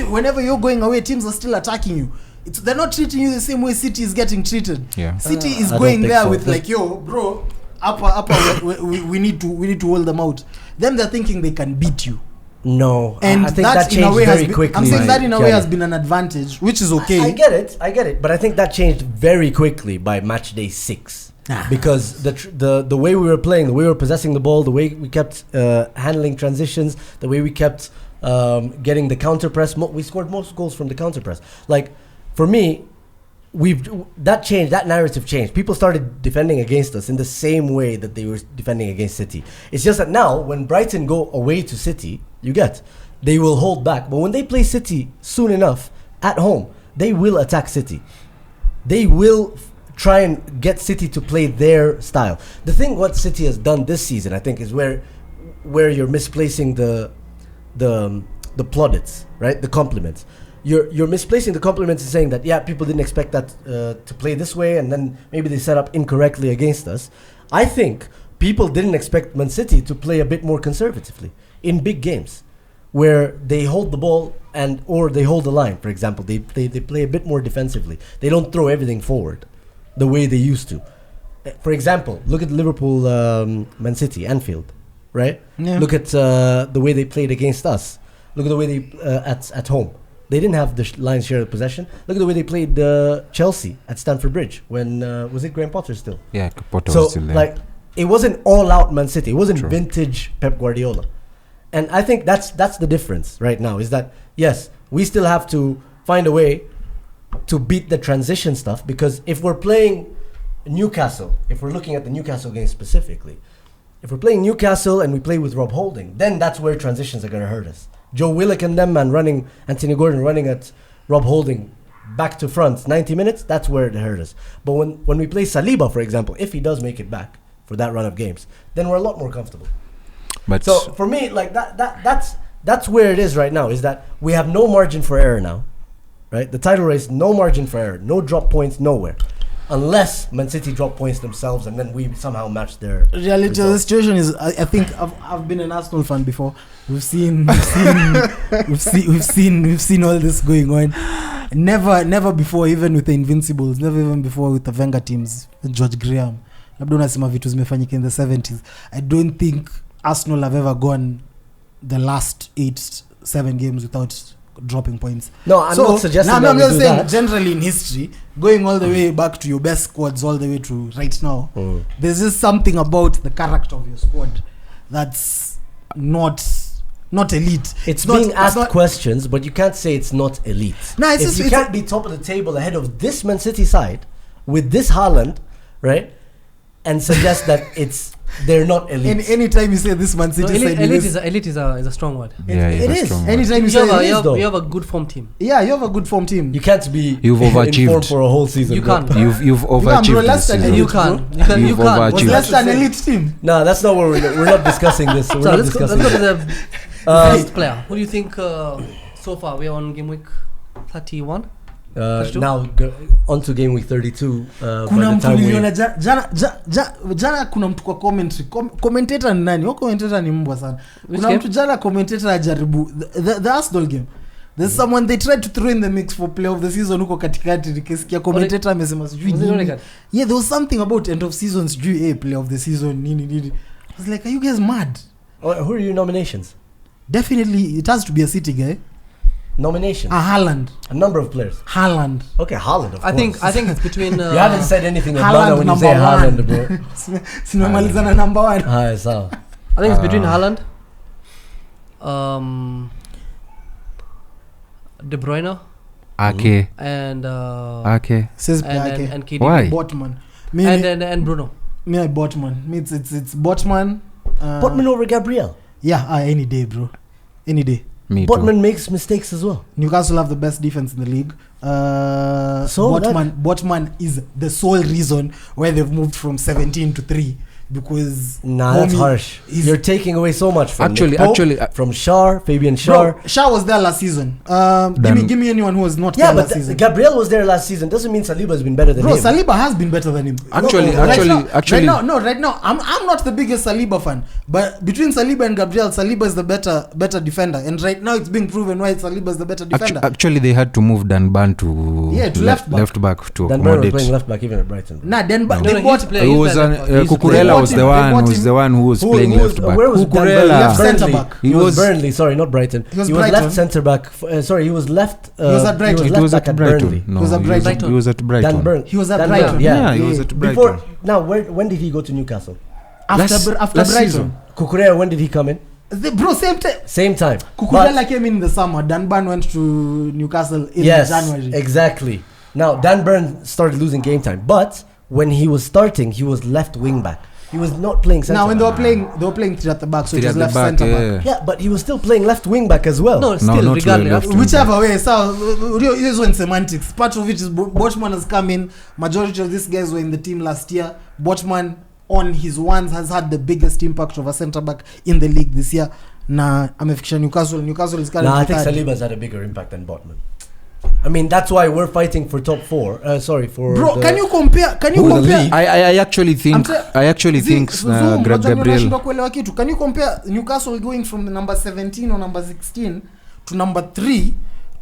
Whenever you're going away, teams are still attacking you. They're not treating you the same way City is getting treated. City is going there with like, yo bro, upper we need to hold them out. Them they're thinking they can beat you. No, and I think that changed very quickly. I'm saying that in a way has been an advantage, which is okay. I get it, but I think that changed very quickly by match day 6. Because the way we were playing, the way we were possessing the ball, the way we kept handling transitions, the way we kept getting the counter press, we scored most goals from the counter press. Like for me, that narrative changed. People started defending against us in the same way that they were defending against City. It's just that now when Brighton go away to City, they will hold back. But when they play City soon enough at home, they will attack City. They will try and get City to play their style. The thing what City has done this season, I think, is where you're misplacing the plaudits, right? The compliments. You're misplacing the compliments and saying that people didn't expect that to play this way, and then maybe they set up incorrectly against us. I think people didn't expect Man City to play a bit more conservatively in big games, where they hold the ball or they hold the line. For example, they play a bit more defensively. They don't throw everything forward the way they used to. For example, look at Liverpool, Man City, Anfield, right? Yeah. Look at the way they played against us. Look at the way they at home. They didn't have the lion's share of possession. Look at the way they played Chelsea at Stamford Bridge when was it Graham Potter still? Yeah, Potter was still there. Like it wasn't all out Man City. It wasn't True. vintage Pep Guardiola. And I think that's the difference right now is that yes, we still have to find a way to beat the transition stuff, because if we're playing Newcastle, if we're looking at the Newcastle game specifically, if we're playing Newcastle and we play with Rob Holding, then that's where transitions are going to hurt us. Joe Willock and them, man, running, Anthony Gordon running at Rob Holding back to front, 90 minutes, that's where it hurt us. But when we play Saliba, for example, if he does make it back for that run of games, then we're a lot more comfortable. But So for me, like that's where it is right now, is that we have no margin for error now, right? The title race, no margin for error, no drop points, nowhere. Unless Man City drop points themselves and then we somehow match their reality of the results. situation is, I think I've been an Arsenal fan before. We've seen all this going on. Never before, even with the Invincibles, never even before with the Wenger teams, George Graham. Labda unasema vitu zimefanyika in the 70s. I don't think Arsenal have ever gone the last 8-7 games without dropping points. No, I'm not suggesting that I'm we just do saying that. generally in history, going all the way back to your best squads all the way to right now, there's just something about the character of your squad that's not elite. It's not, being asked not, questions, but you can't say it's not elite. No, it's if just, you it's can't be top of the table ahead of this Man City side with this Haaland, right, and suggest that they're not elite. Anytime you say this Man City side, elite is a strong word. It is. strong word. Anytime you You say have a good form team. yeah, you have a good form team. You can't be You've in overachieved. form for a whole season. You bro. can't. You've bro, overachieved this Leicester season. did You it, can. bro. You can. You've You can. overachieved. Was Leicester an elite team? No, that's not what we're not discussing this. We're So not let's go discussing to this. the best player. Who do you think so far? We're on game week 31. Now on to game week 32. Kuna mtu niliona jana kuna mtu kwa commentary commentator ni nani? Commentator ni mbwa sana. Kuna mtu jana commentator ajaribu the Arsenal game. There's someone they tried to throw in the mix for player of the season huko katikati, nikisikia commentator amesema sijui nini. Yeah, there was something about end of season sijui player of the season nini. I was like, are you guys mad? Who are your nominations? Definitely it has to be a City guy. Nominations. Haaland. A number of players. Haaland. Okay, Haaland. Of I course. think it's between. You haven't said anything about Haaland when you say number Haaland, one. bro. Sinamalizana number 1. Hi, so. I think it's between Haaland, De Bruyne, Okay. and Okay. Says and KDB. Why? Botman. And Bruno. Me I Botman. Me it's Botman. Botman over Gabriel. Yeah, any day, bro. Any day. Me Botman makes mistakes as well. Newcastle have the best defense in the league. So Botman is the sole reason why they've moved from 17 to 3, because that's harsh. You're taking away so much from Actually, from Schär, Fabian Schär. Bro, Schär was there last season. Give me anyone who was not Yeah, there last season. Gabriel was there last season. Doesn't mean Saliba has been better than him. Saliba has been better than him. Actually, right now, I'm not the biggest Saliba fan, but between Saliba and Gabriel, Saliba is the better defender, and right now it's being proven why Saliba is the better defender. Actually, they had to move Dan Burn to left back to Dan Burn was accommodate. playing left back even at Brighton. Nah, then No, they no, bought. It was Cucurella was the one who was playing left back. Where was Cucurella? Left centre back. He was Burnley. Sorry, not Brighton. He was left Brighton. centre back. Sorry, he was left. He was at Brighton. He It was left at back at Burnley. Brighton. No, He was at Brighton. He was at Brighton. Dan Burn. He was at Dan Brighton. Burn, Yeah, he was at Brighton. Before now, when did he go to Newcastle? After last Brighton. season. Cucurella, when did he come in? Bro, same time. Same time. Cucurella came in the summer. Dan Burn went to Newcastle in January. Exactly. Now Dan Burn started losing game time, but when he was starting, he was left wing back. He was not playing centre. Now when back. they were playing three at the back, so it Three was at left the back, centre back. Yeah, but he was still playing left wing back as well. No, still, not regardless. left wing. Whichever way, so this one semantics. Part of it is Botman has come in. Majority of these guys were in the team last year. Botman on his ones has had the biggest impact of a centre back in the league this year. Nah, amefikisha Newcastle. Newcastle is currently I think third. Saliba's had a bigger impact than Botman. I mean, that's why we're fighting for top four. Bro, can you compare? league? I actually think Gabriel. Can you compare Newcastle going from the number 17 or number 16 to number 3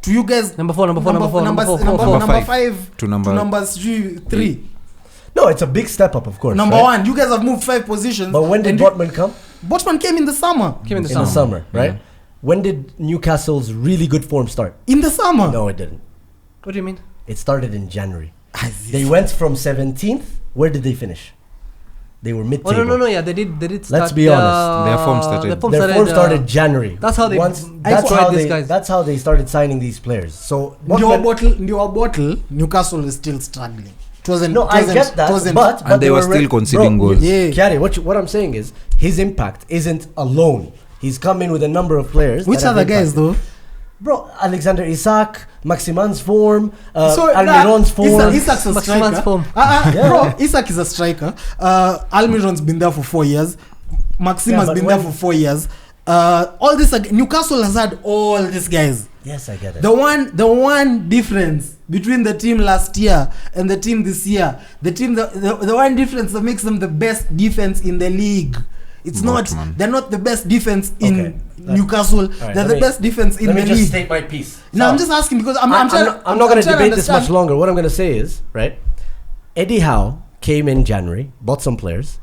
to you guys Number 4 number 5 to number 3? No, it's a big step up, of course. Number right? 1, you guys have moved 5 positions. But when did Botman come? Botman came in the summer. In the summer, right? Yeah. when did Newcastle's really good form start? In the summer. No, it didn't. What do you mean? It started in January. They went from 17th. Where did they finish? They were mid-table. Oh no, yeah, they did start. Let's be honest. Their form started. Their form started January. That's how they these guys. That's how they started signing these players. So your bottle, Newcastle is still struggling. I get that, but they were still conceding goals. Yeah. Kiari, what I'm saying is his impact isn't alone. He's come in with a number of players. Which other guys though? Bro, Alexander Isak, Maximan's form, Almiron's form. Isak's a striker. Bro, Isak is a striker. Almiron's been there for 4 years. Maxim has been there for 4 years. All this Newcastle has had all these guys. Yes, I get it. The one difference between the team last year and the team this year, the one difference that makes them the best defense in the league. It's they're not the best defense in Newcastle. Right, they're the best defense in the league. Let me just state my piece. No, I'm just asking because I'm not going to debate this much longer. What I'm going to say is, right, Eddie Howe came in January, bought some players.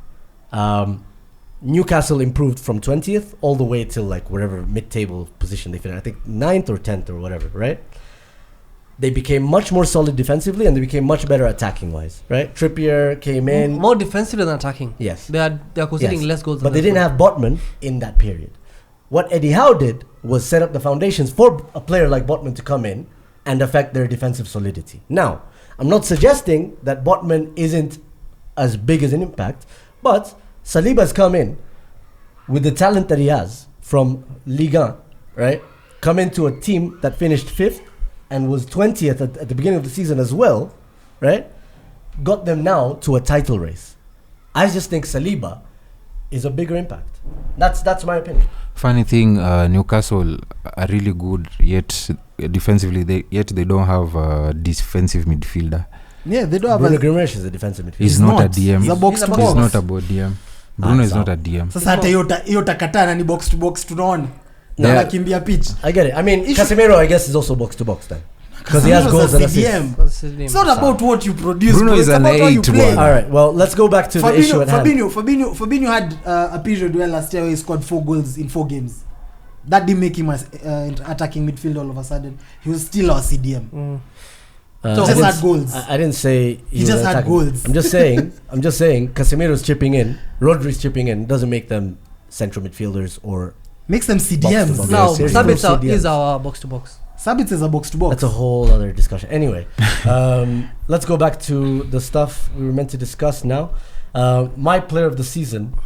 Newcastle improved from 20th all the way till like whatever mid-table position they finished. I think 9th or 10th or whatever, right? They became much more solid defensively and they became much better attacking wise, right? Trippier came in more defensive than attacking. Yes, they are conceding less goals, but they didn't have Botman in that period. What Eddie Howe did was set up the foundations for a player like Botman to come in and affect their defensive solidity. Now, I'm not suggesting that Botman isn't as big as an impact, but Saliba's come in with the talent that he has from Liga, right? Come into a team that finished 5th and was 20th at the beginning of the season as well, right? Got them now to a title race. I just think Saliba is a bigger impact. That's my opinion. Funny thing, Newcastle are really good, yet defensively they don't have a defensive midfielder. Yeah, they don't have. Bruno Guimaraes is a defensive midfielder. He's not a DM. He's a box to box. He's not about DM. Bruno is not a DM. Sasa hata hiyo takatana ni box to box tunaona. Na kimbia pitch. I get it. I mean, Casemiro I guess is also box to box then. Because he has goals and assists. It's not about what you produce. Bruno is an 8. All right, well, let's go back to the issue at hand. Fabinho had a period where last year he scored 4 goals in 4 games. That didn't make him an attacking midfield all of a sudden. He was still our CDM. So just had goals. I didn't say he just had goals. I'm just saying Casemiro's chipping in, Rodri's chipping in, doesn't make them central midfielders or makes them CDMs. No, Sabitzer is our box to box. Sabitzer is a box to box. That's a whole other discussion. Anyway, let's go back to the stuff we were meant to discuss now. My player of the season,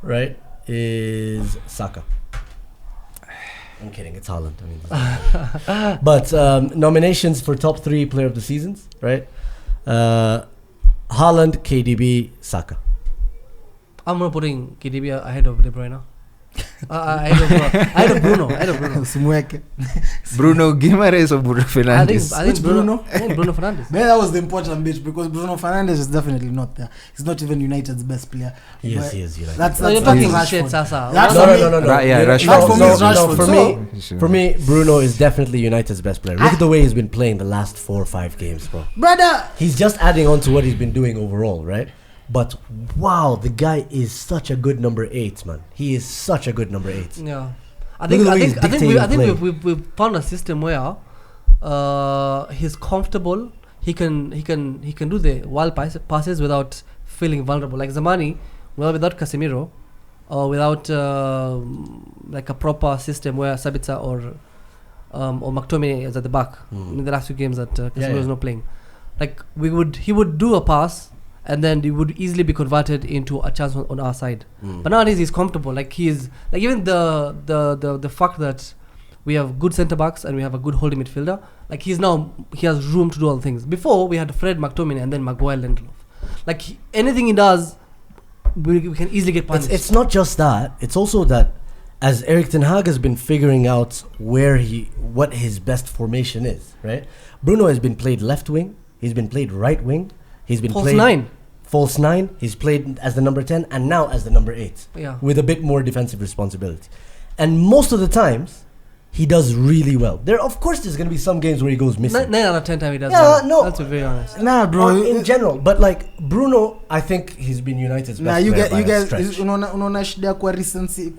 right, is Saka. I'm kidding, it's Haaland. I mean, but nominations for top 3 player of the seasons, right? Haaland, KDB, Saka. I'm not putting KDB ahead of De Bruyne. I had Bruno. Bruno Guimaraes or Bruno Fernandes? I think Bruno Fernandes. Man, that was the important bit because Bruno Fernandes is definitely not there. He's not even United's best player. Yes, he is United. That's you're talking shit, Sasa. No. For me, Bruno is definitely United's best player. Look at the way he's been playing the last 4 or 5 games, bro. Brother, he's just adding on to what he's been doing overall, right? But wow, the guy is such a good number 8, man. He is such a good number 8. Yeah, I think we've found a system where he's comfortable. He can do the wild passes without feeling vulnerable. Like Zamani, without Casemiro, or without like a proper system where Sabitzer or McTominay is at the back in the last 2 games that Casemiro is not playing. Like he would do a pass. And then it would easily be converted into a chance on our side. But nowadays he's comfortable. Like he's like even the fact that we have good centre backs and we have a good holding midfielder. Like he has room to do all things. Before we had Fred, McTominay, and then Maguire, Lindelof. Like anything he does, we can easily get punished. It's not just that. It's also that as Erik ten Hag has been figuring out what his best formation is. Right? Bruno has been played left wing. He's been played right wing. He's been false 9. He's played as the number 10 and now as the number 8. Yeah. With a bit more defensive responsibility. And most of the times, he does really well. Of course, there's going to be some games where he goes missing. 9 out of 10 times he does well. No. That's very honest. Nah, bro. In general. But like, Bruno, I think he's been United's best player by a stretch. Unaona shida kwa recency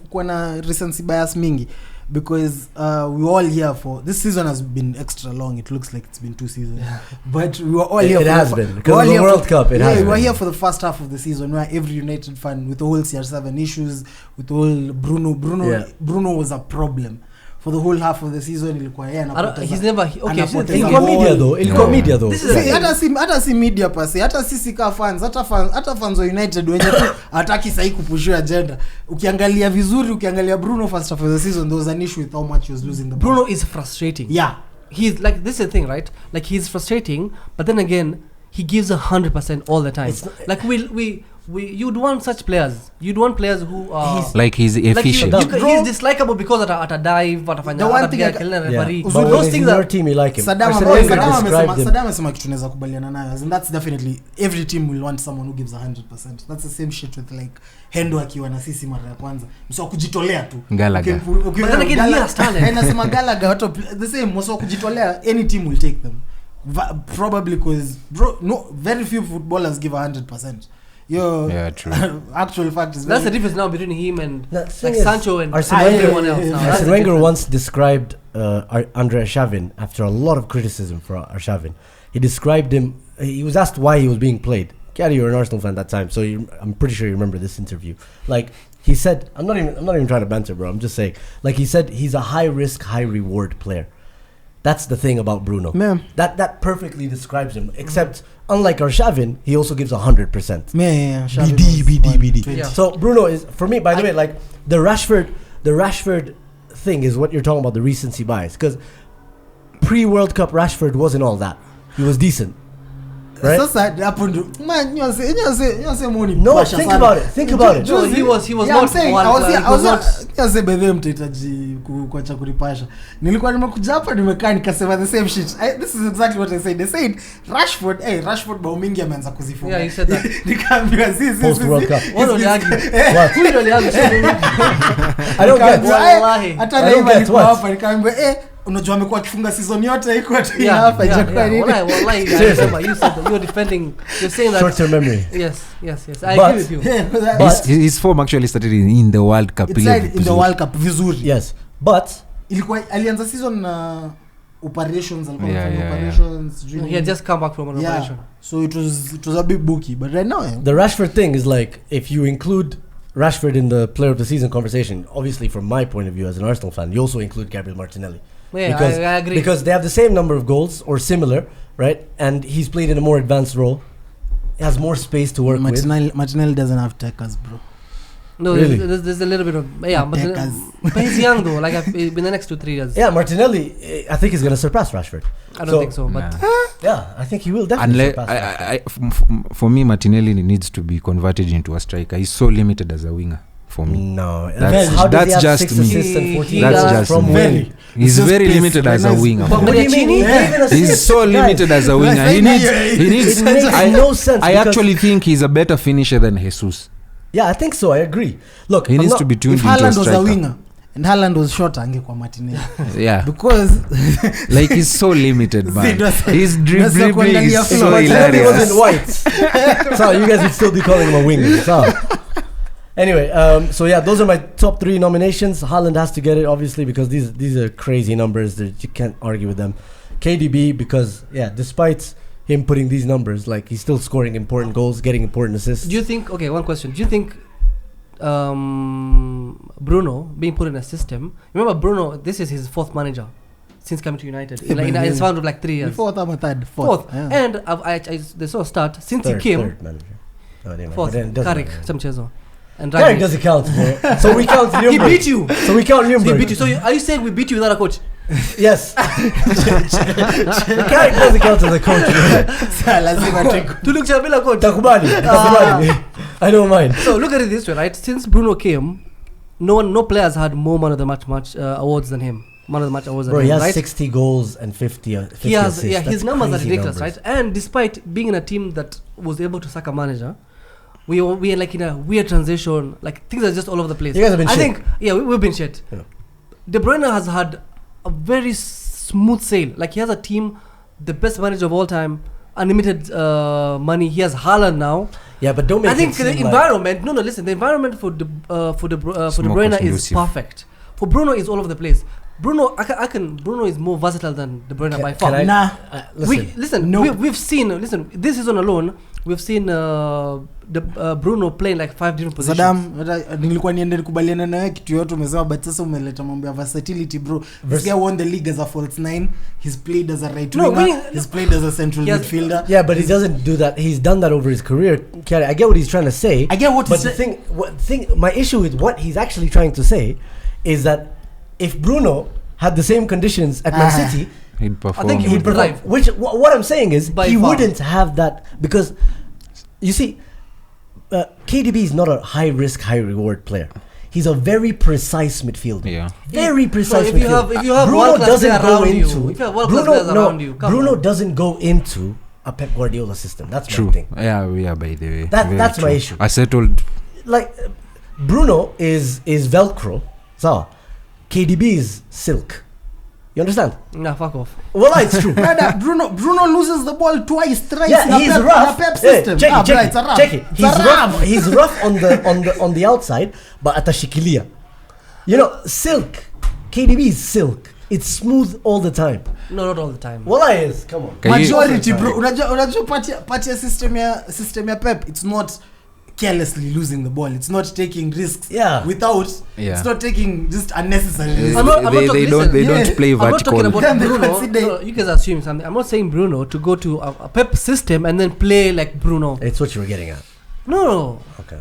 bias mingi. because we were all here for this season has been extra long. It looks like it's been 2 seasons, but we were all here. It has been because of the World Cup. We were here for the first half of the season where every United fan with the whole CR7 issues, with the whole Bruno was a problem. For the whole half of the season ilikuwa yeye he's never ilikuwa media though hata si media pasi hata sisi ka fans hata fans wa United wenye hataki sahi kupushia agenda. Ukiangalia vizuri, ukiangalia Bruno first half of the season, there was an issue with how much he was losing the ball. Bruno is frustrating. Yeah, he's like, this is the thing, right? Like, he's frustrating, but then again he gives 100% all the time. Like you'd want such players. You'd want players who are he's efficient. Like he's dislikable because at a dive, the one thing referee. But those things are your team, you like him. Saddam amesema kitu tunaweza kubaliana nayo, and that's definitely every team will want someone who gives 100%. That's the same shit with like Hendo akiwa na sisi mara ya kwanza, msio kujitolea tu. Gallagher. Nasema Gallagher the same, msio kujitolea, any team will take them. Probably because very few footballers give 100%. Yeah, true. Actual fact is that's the difference now between him and like Sancho and everyone else now. Arsene Wenger once described Andre Arshavin after a lot of criticism for Arshavin. He described him. He was asked why he was being played. Gary, you were an Arsenal fan at that time, so I'm pretty sure you remember this interview. Like he said, I'm not even trying to banter, bro. I'm just saying. Like he said, he's a high risk, high reward player. That's the thing about Bruno. Yeah. That perfectly describes him. Except, unlike Arshavin, he also gives 100%. BD. Yeah. So Bruno is, for me, by the way, like the Rashford thing is what you're talking about, the recency bias. Because pre-World Cup Rashford wasn't all that. He was decent. Right? So sad happened. Man, you say money. No, think about it. No, he was not saying, I was say by them mtahitaji kuacha kulipasha. Nilikuwa nimekuja hapa nimekaa nikasema the same shit. This is exactly what I said. They said Rashford bao mingi ameanza kuzifunga. Yeah, you said that. Nikaambia Post World Cup. What do you argue? What? Who do you argue? I don't get Wallahi. Hata leo alikuwa hapa nikaambia unajua amekuwa akifunga season yote iko tu hapa ijakuwa nini. Wallahi you said that you're defending, you're saying that short term memory. Yes I agree with you. His form actually started in the World Cup. In the World Cup vizuri. Yes, but ilikuwa alianza season na operations he had just come back from an operation, so it was a big bookie, but right now the Rashford thing is like, if you include Rashford in the player of the season conversation, obviously from my point of view as an Arsenal fan, you also include Gabriel Martinelli. Yeah, I agree. Because they have the same number of goals or similar, right? And he's played in a more advanced role. He has more space to work with. Martinelli doesn't have techers, bro. No, really? there's a little bit of but he's young though. Like in the next 2-3 years. Yeah, Martinelli, I think he's gonna surpass Rashford. I don't think so, but yeah, I think he will definitely surpass. For me, Martinelli needs to be converted into a striker. He's so limited as a winger. For me, no, that's just me. That's just from me. He's very limited as a winger. But he's so limited as a winger. He needs. It makes no sense. I actually think he's a better finisher than Jesus. Yeah, I think so. I agree. Look, he needs to be tuned into a striker. If Haaland was a winger and Haaland was shorter, angekuwa Martinelli. Yeah, because like he's so limited, man. His dribbling is so Martinelli hilarious. wasn't white. So you guys would still be calling him a winger. So. Anyway, so yeah, those are my top 3 nominations. Haaland has to get it, obviously, because these are crazy numbers that you can't argue with them. KDB, because despite him putting these numbers, like he's still scoring important goals, getting important assists. Do you think? Okay, one question. Do you think Bruno being put in a system? Remember, Bruno, this is his 4th manager since coming to United. In span of like 3 years. Fourth. Yeah. And they saw a start since he came. Third manager. Fourth. Carrick, Samchezo. And Carrick doesn't count, bro. So we count Ljungberg. He beat you. So we count Ljungberg. He beat you. So are you saying we beat you without a coach? Yes. Carrick doesn't count as a coach. Takubali. I don't mind. So look at it this way, right? Since Bruno came, no players had more man of the match awards than him. Man of the match awards than him, he has right? 60 goals and 50 he has, assists. his numbers are ridiculous, right? And despite being in a team that was able to sack a manager, we are like in a weird transition. Like things are just all over the place. You guys have been shit. think, we've been shit. Yeah. De Bruyne has had a very smooth sail. Like he has a team, the best manager of all time, unlimited money. He has Haaland now. Yeah, but don't make I think the environment. The environment for De Bruyne is perfect. for Bruno is all over the place. Bruno is more versatile than De Bruyne by far. We've seen this season alone we've seen Bruno playing like 5 different positions. Sadam nilikuwa niende nikubaliana nawe kitu yote umesema, but sasa umeleta mambo ya versatility bro. This guy won the league as a false 9. He's played as a right winger. He's played as a central midfielder. Yeah, but he doesn't do that. He's done that over his career. I get what he's trying to say. I get what but my issue with what he's actually trying to say is that if Bruno had the same conditions at Man City, he'd perform. I think he would perform. Which what I'm saying is he wouldn't have that, because you see, KDB is not a high risk, high reward player. He's a very precise midfielder. Yeah. Very precise midfielder. If you have Bruno doesn't go into Bruno doesn't go into a Pep Guardiola system. That's true. my thing. Yeah, by the way. That's my issue. I settled. Like Bruno is Velcro. So KDB is silk. You understand? Nah, fuck off. Well, it's true. Bruno loses the ball twice, thrice. Yeah, he's rough. In a Pep system. Check it. He's rough on the outside, but at the shikilia. You know, silk. KDB is silk. It's smooth all the time. No, not all the time. Well, it is. Come on. Majority, bro. Unajua party ya system ya Pep. It's not carelessly losing the ball. It's not taking risks without. It's not taking just unnecessary risks. They don't play vertical. I'm not talking about Bruno. No, you guys assume something. I'm not saying Bruno to go to a Pep system and then play like Bruno. It's what you were getting at. No. Okay.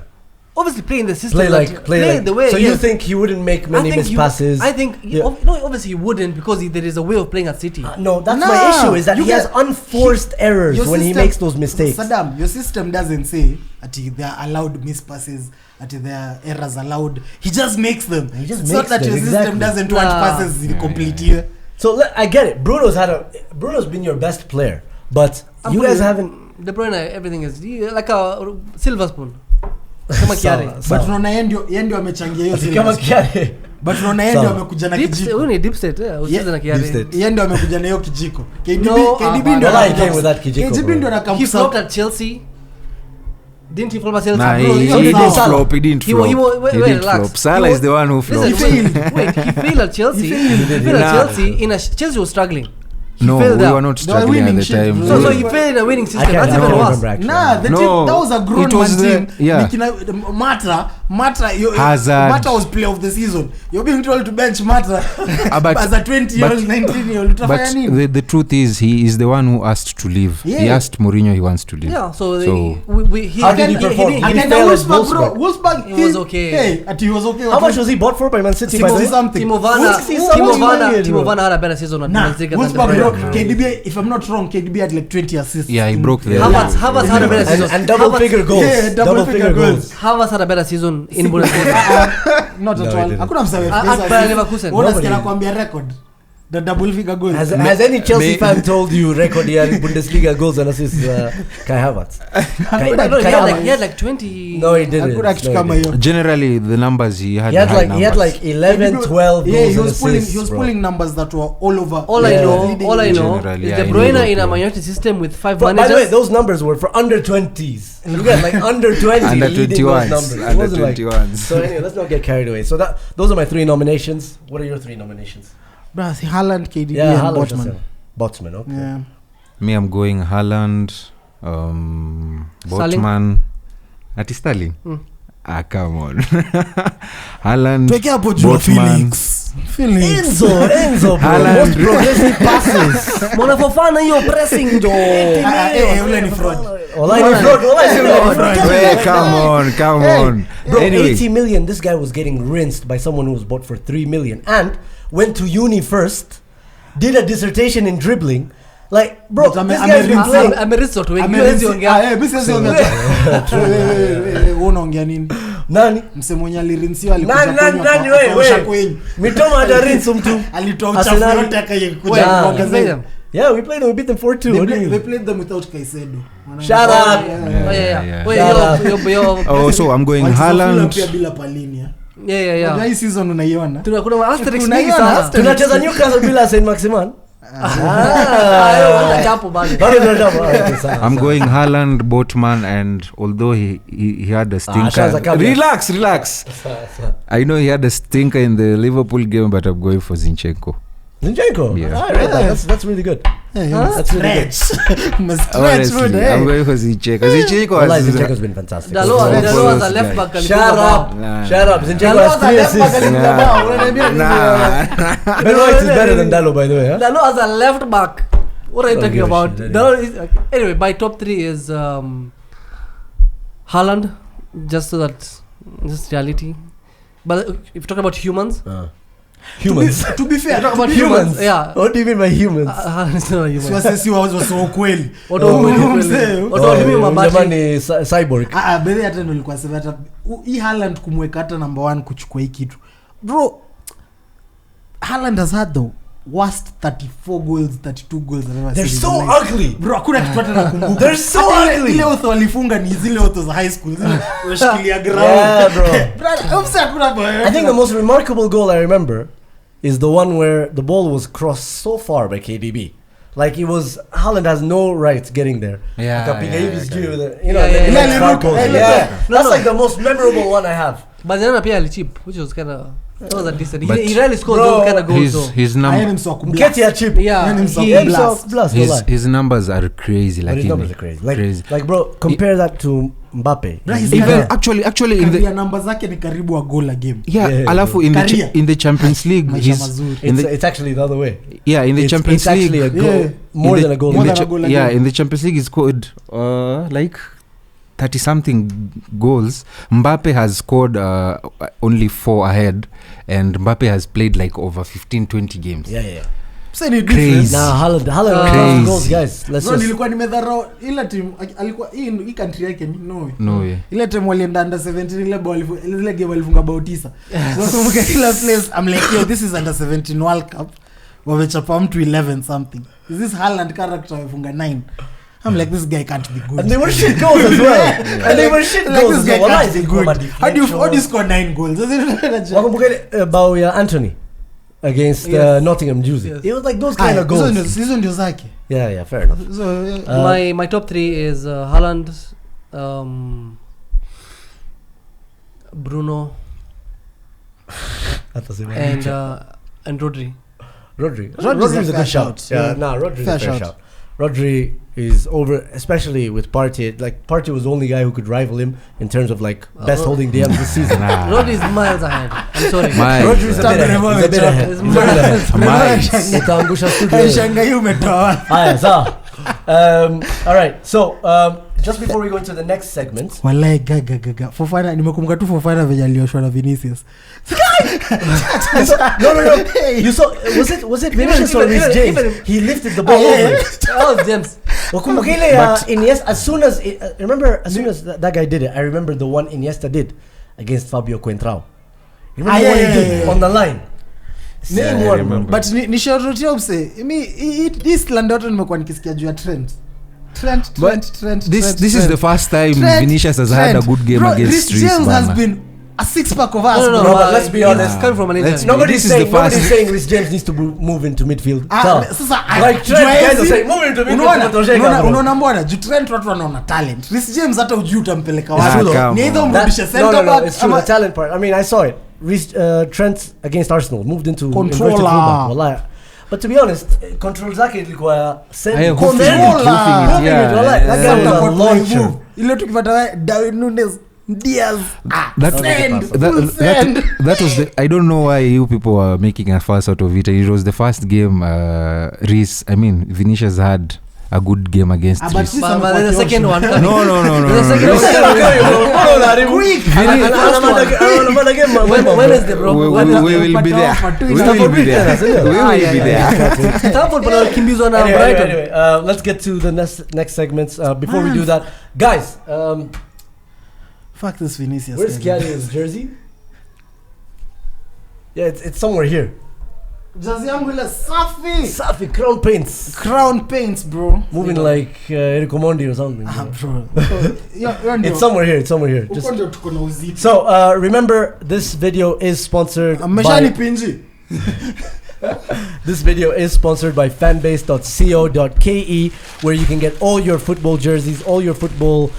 Obviously, play in the system. Play like the way. So you think he wouldn't make many missed passes? I think obviously he wouldn't, because there is a way of playing at City. No, that's my issue. Is that he has unforced errors when he makes those mistakes. Saddam, your system doesn't say that there are allowed missed passes, that there are errors allowed. He just makes them. It's not that your system doesn't want passes completely. So I get it. Bruno's been your best player, but you guys haven't. De Bruyne, everything is like a silver spoon. Kama Kiare. But unaona yeye ndio amechangia hiyo kama Kiare. But unaona yeye ndio amekuja na kijiko. Huyu ni deep state, usicheze na Kiare. Yeye ndio amekuja na hiyo kijiko. KDB ndio came with that kijiko. KDB ndio anakamsa. He flopped at Chelsea. Didn't he flop at Chelsea? Nah, he didn't flop. Salah is the one who flopped. He failed at Chelsea. Chelsea was struggling. No, we were not struggling at the time. So you failed in a winning system. That's even worse. That was a grown man team. Mata was player of the season. You're being told to bench Mata as a 20-year-old, 19-year-old. But the truth is, he is the one who asked to leave. He asked Mourinho he wants to leave. Yeah, so how did he perform? Wolfsburg, he was okay. He was okay. How much was he bought for by Man City? Timo Werner had a better season at Man City. KDB, if I'm not wrong, KDB had like 20 assists. Yeah, he broke the. Havertz had a better season. And double-figure goals. Yeah, double-figure goals. Havertz had a better season in Bundesliga. Not at all. Hakuna msawe. Leverkusen. Unasikia nakwambia record. The double-figure goals. Has any Chelsea fan told you record ya Bundesliga goals and assists Kai Havertz? He had like 20. No, he didn't. Generally, the numbers he had. He had like 11, 12 goals. He was pulling numbers that were all over. All I know is De Bruyne in a minority system with 5 managers. By the way, those numbers were for under 20s. You get like under 20. Under 21s. Under 21s. So anyway, let's not get carried away. So those are my 3 nominations. What are your 3 nominations? Haaland, KDB, and Botman. Botman, okay. Yeah. Me, I'm going Haaland, Botman. Ati Sterling? Come on. Haaland, Botman. Enzo, bro. Most progressive passes. Mwana Fofana hiyo pressing jo. Ule ni fraud. Come on. Bro, anyway. 80 million, this guy was getting rinsed by someone who was bought for 3 million and went to uni first, did a dissertation in dribbling. Like, bro, this guy's been playing. Unaongea nini? Nani? Mse mwenye alirinsiwa alikuja nani wewe? Mitoma hajarinsu mtu. Alitoa uchafu yote akaikuja kuongezea. Yeah, we played them. We beat them 4-2. They played them without Caicedo. Shut up. So I'm going Haaland. Yeah. Hii season unaiona. Kuna asterisk mingi sana. Tunacheza Newcastle bila Saint Maximin. I'm going Haaland, Botman, and although he had a stinker. Relax. I know he had a stinker in the Liverpool game, but I'm going for Zinchenko. Yeah. I read that. That's really good. That's really good. Honestly, I'm going for Zinchenko. Zinchenko's been fantastic. Dalo as a left back. Shut up. Zinchenko has 3 assists. Ben White is better than Dalo, by the way. Dalo as a left back. What are you talking about? Anyway, my top 3 is Haaland, just so that just reality. But if you talk about humans. To be fair, talk about humans. Yeah. What do you mean by humans? Sisi wazo kweli. Jamani cyborg. Bele hata ndo nilikuwa sema hata hii Haaland kumweka hata number 1 kuchukua hii kitu. Bro, Haaland has had the worst 34 goals, 32 goals I've ever seen. They're so ugly. Bro, hakuna kitu hata nakumbuka. They're so ugly. Ile otho walifunga ni zile otho za high school. Zile washikilia ground. Yeah, bro. I think the most remarkable goal I remember is the one where the ball was crossed so far by KDB. Like it was, Haaland has no right getting there. Yeah. That's like the most memorable one I have. But then appear cheap, which was kind of was a decent. He rarely scored those kind of goals. His his numbers are crazy. Like his numbers are crazy. Like bro, compare that to Mbappe. Even actually in the numbers zake ni karibu a goal a game. Yeah, alafu in the Champions League it's actually the other way. Yeah, in the Champions League actually a goal, more than a goal. Yeah, in the Champions League he scored like 30 something goals. Mbappe has scored only 4 ahead, and Mbappe has played like over 15-20 games. Yeah. Crazy. Nah, Haaland goals, guys. Let's just. Nilikuwa nimedharau ile team alikuwa hii country yake no. Ile team walienda under 17 ile game walifunga bao 9. So kumbuka kila place I'm like, yo, this is under 17 World Cup. Wamechapa mtu 11 something. Is this Haaland character wafunga 9? I'm like, this guy can't be good. And they were shit goals as well. And they were shit like goals. This guy can't be good. How do you score 9 goals? About Anthony against Nottingham Juicy. Yes. It was like those kind of goals. Hizo ndio zake. Yeah, fair enough. So my top 3 is Haaland, Bruno, and Rodri. Rodri is a good shout. Rodri is a fair shout. Rodri is over, especially with Partey. Like Partey was the only guy who could rival him in terms of like best holding DMs this season. Rodri is miles ahead. I'm sorry. Rodri is a bit ahead. All right. So just before we go into the next segment, wallahi gaga Fofana nimekumbuka tu Fofana venye alioshwa na Vinicius. No. You saw was it Vinicius or Reece James? He lifted the ball over. Oh, James. Wakumbuka ile Iniesta as soon as that guy did it, I remember the one Iniesta did against Fabio Coentrao. You remember what he did on the line? But ni shaurotia upse. This Landoto nimekuwa nikisikia juu ya Trent. This is the first time Vinicius has had a good game against Reece James has been a 6-pack of us. No, but let's be honest. Coming from an injury. Nobody's saying Reece James needs to move into midfield. Like Trent guys are saying move into midfield. Unaona mbona Trent watu wanaona talent. Reece James hata ujui utampeleka wapi. Ni either umrudishe center back. It's true, the talent part. I mean, I saw it. Trent against Arsenal moved into controller. But to be honest, control zake ilikuwa controller. That guy was a launcher. Ile tukipata Darwin Nunes Diaz. That was the. I don't know why you people are making a fuss out of it. It was the first game Vinicius had a good game against but the second one coming. No. The second one. When is the bro? We will be there. Anyway, let's get to the next segments. Before we do that, guys, fuck this Vinicius. Where's Kiari's jersey? Yeah, it's somewhere here. Jersey yangu ile safi crown paints bro, moving like Eric Omondi or something, bro. It's somewhere here Just so remember, this video is sponsored by pinji This video is sponsored by fanbase.co.ke, where you can get all your football jerseys, all your football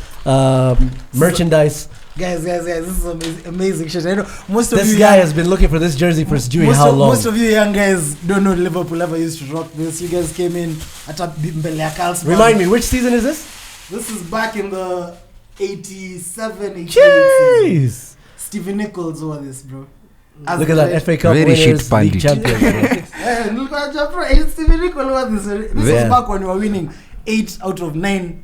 merchandise. Guys, this is amazing shit. I know most of This you guy has been looking for this jersey for Stewie how long? Most of you young guys don't know Liverpool ever used to rock this. You guys came in at a Mbele ya Carlsberg. Remind me, which season is this? This is back in the 87, 88 Jeez! season. Stevie Nichols wore this, bro. Look at that, FA Cup Very winners, shit league bandit. champions. Bro. Look at that, bro. Stevie Nichols wore this. This was back when we were winning 8 out of 10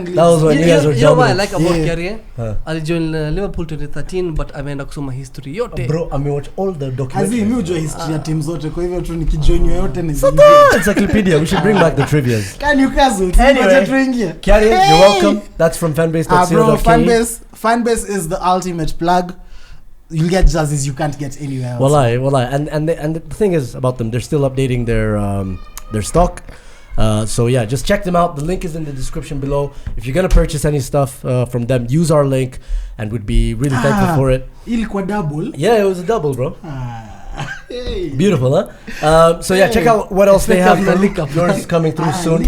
leagues. That was when you guys were You know what I dominant. like about Yeah. Kyrie? Huh. I joined Liverpool 2013, but ameenda kusoma history yote. Bro, I mean, watch all the Azi, documentaries. mi ujua history ya team zote, kwa hivyo tu nikijoin yoyote ni Encyclopedia. We should bring back the trivias. Ka Newcastle, Anyway, tunaje tuingie? Kyrie, you're welcome. That's from fanbase.co.ke. Bro, fanbase is the ultimate plug. You'll get jerseys you can't get anywhere else. Wallahi. And the thing is about them, they're still updating their stock. So yeah, just check them out. The link is in the description below. If you're gonna purchase any stuff from them, use our link, and we'd be really thankful for it. Ilikuwa double. Yeah, it was a double, bro. Hey. Beautiful, huh? So yeah, check out what else they have. Yours is coming through soon.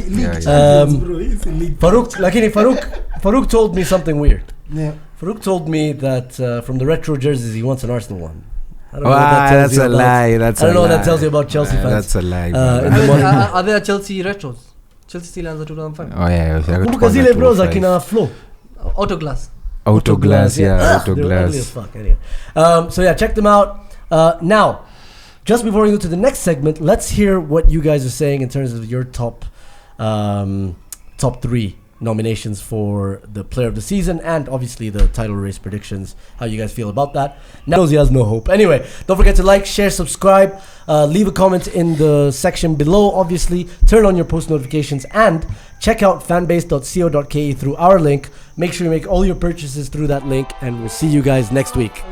Farouk told me something weird. Yeah. Farouk told me that from the retro jerseys he wants an Arsenal one. I don't know what Wow, that tells that's you a about- lie. I don't know what that tells you about Chelsea fans. That's a lie. in man. the morning. Are there Chelsea retros? Chelsea still has the 2005. Oh yeah, Kumbuka zile bro za kina Flo. Autoglass. Autoglass, yeah, They're ugly as autoglass. fuck, anyway. So yeah, check them out. Now, just before we go to the next segment, let's hear what you guys are saying in terms of your top 3 nominations for the player of the season, and obviously the title race predictions, how you guys feel about that. Now he has no hope. Anyway, don't forget to like, share, subscribe, leave a comment in the section below, obviously turn on your post notifications, and check out fanbase.co.ke through our link. Make sure you make all your purchases through that link, and we'll see you guys next week.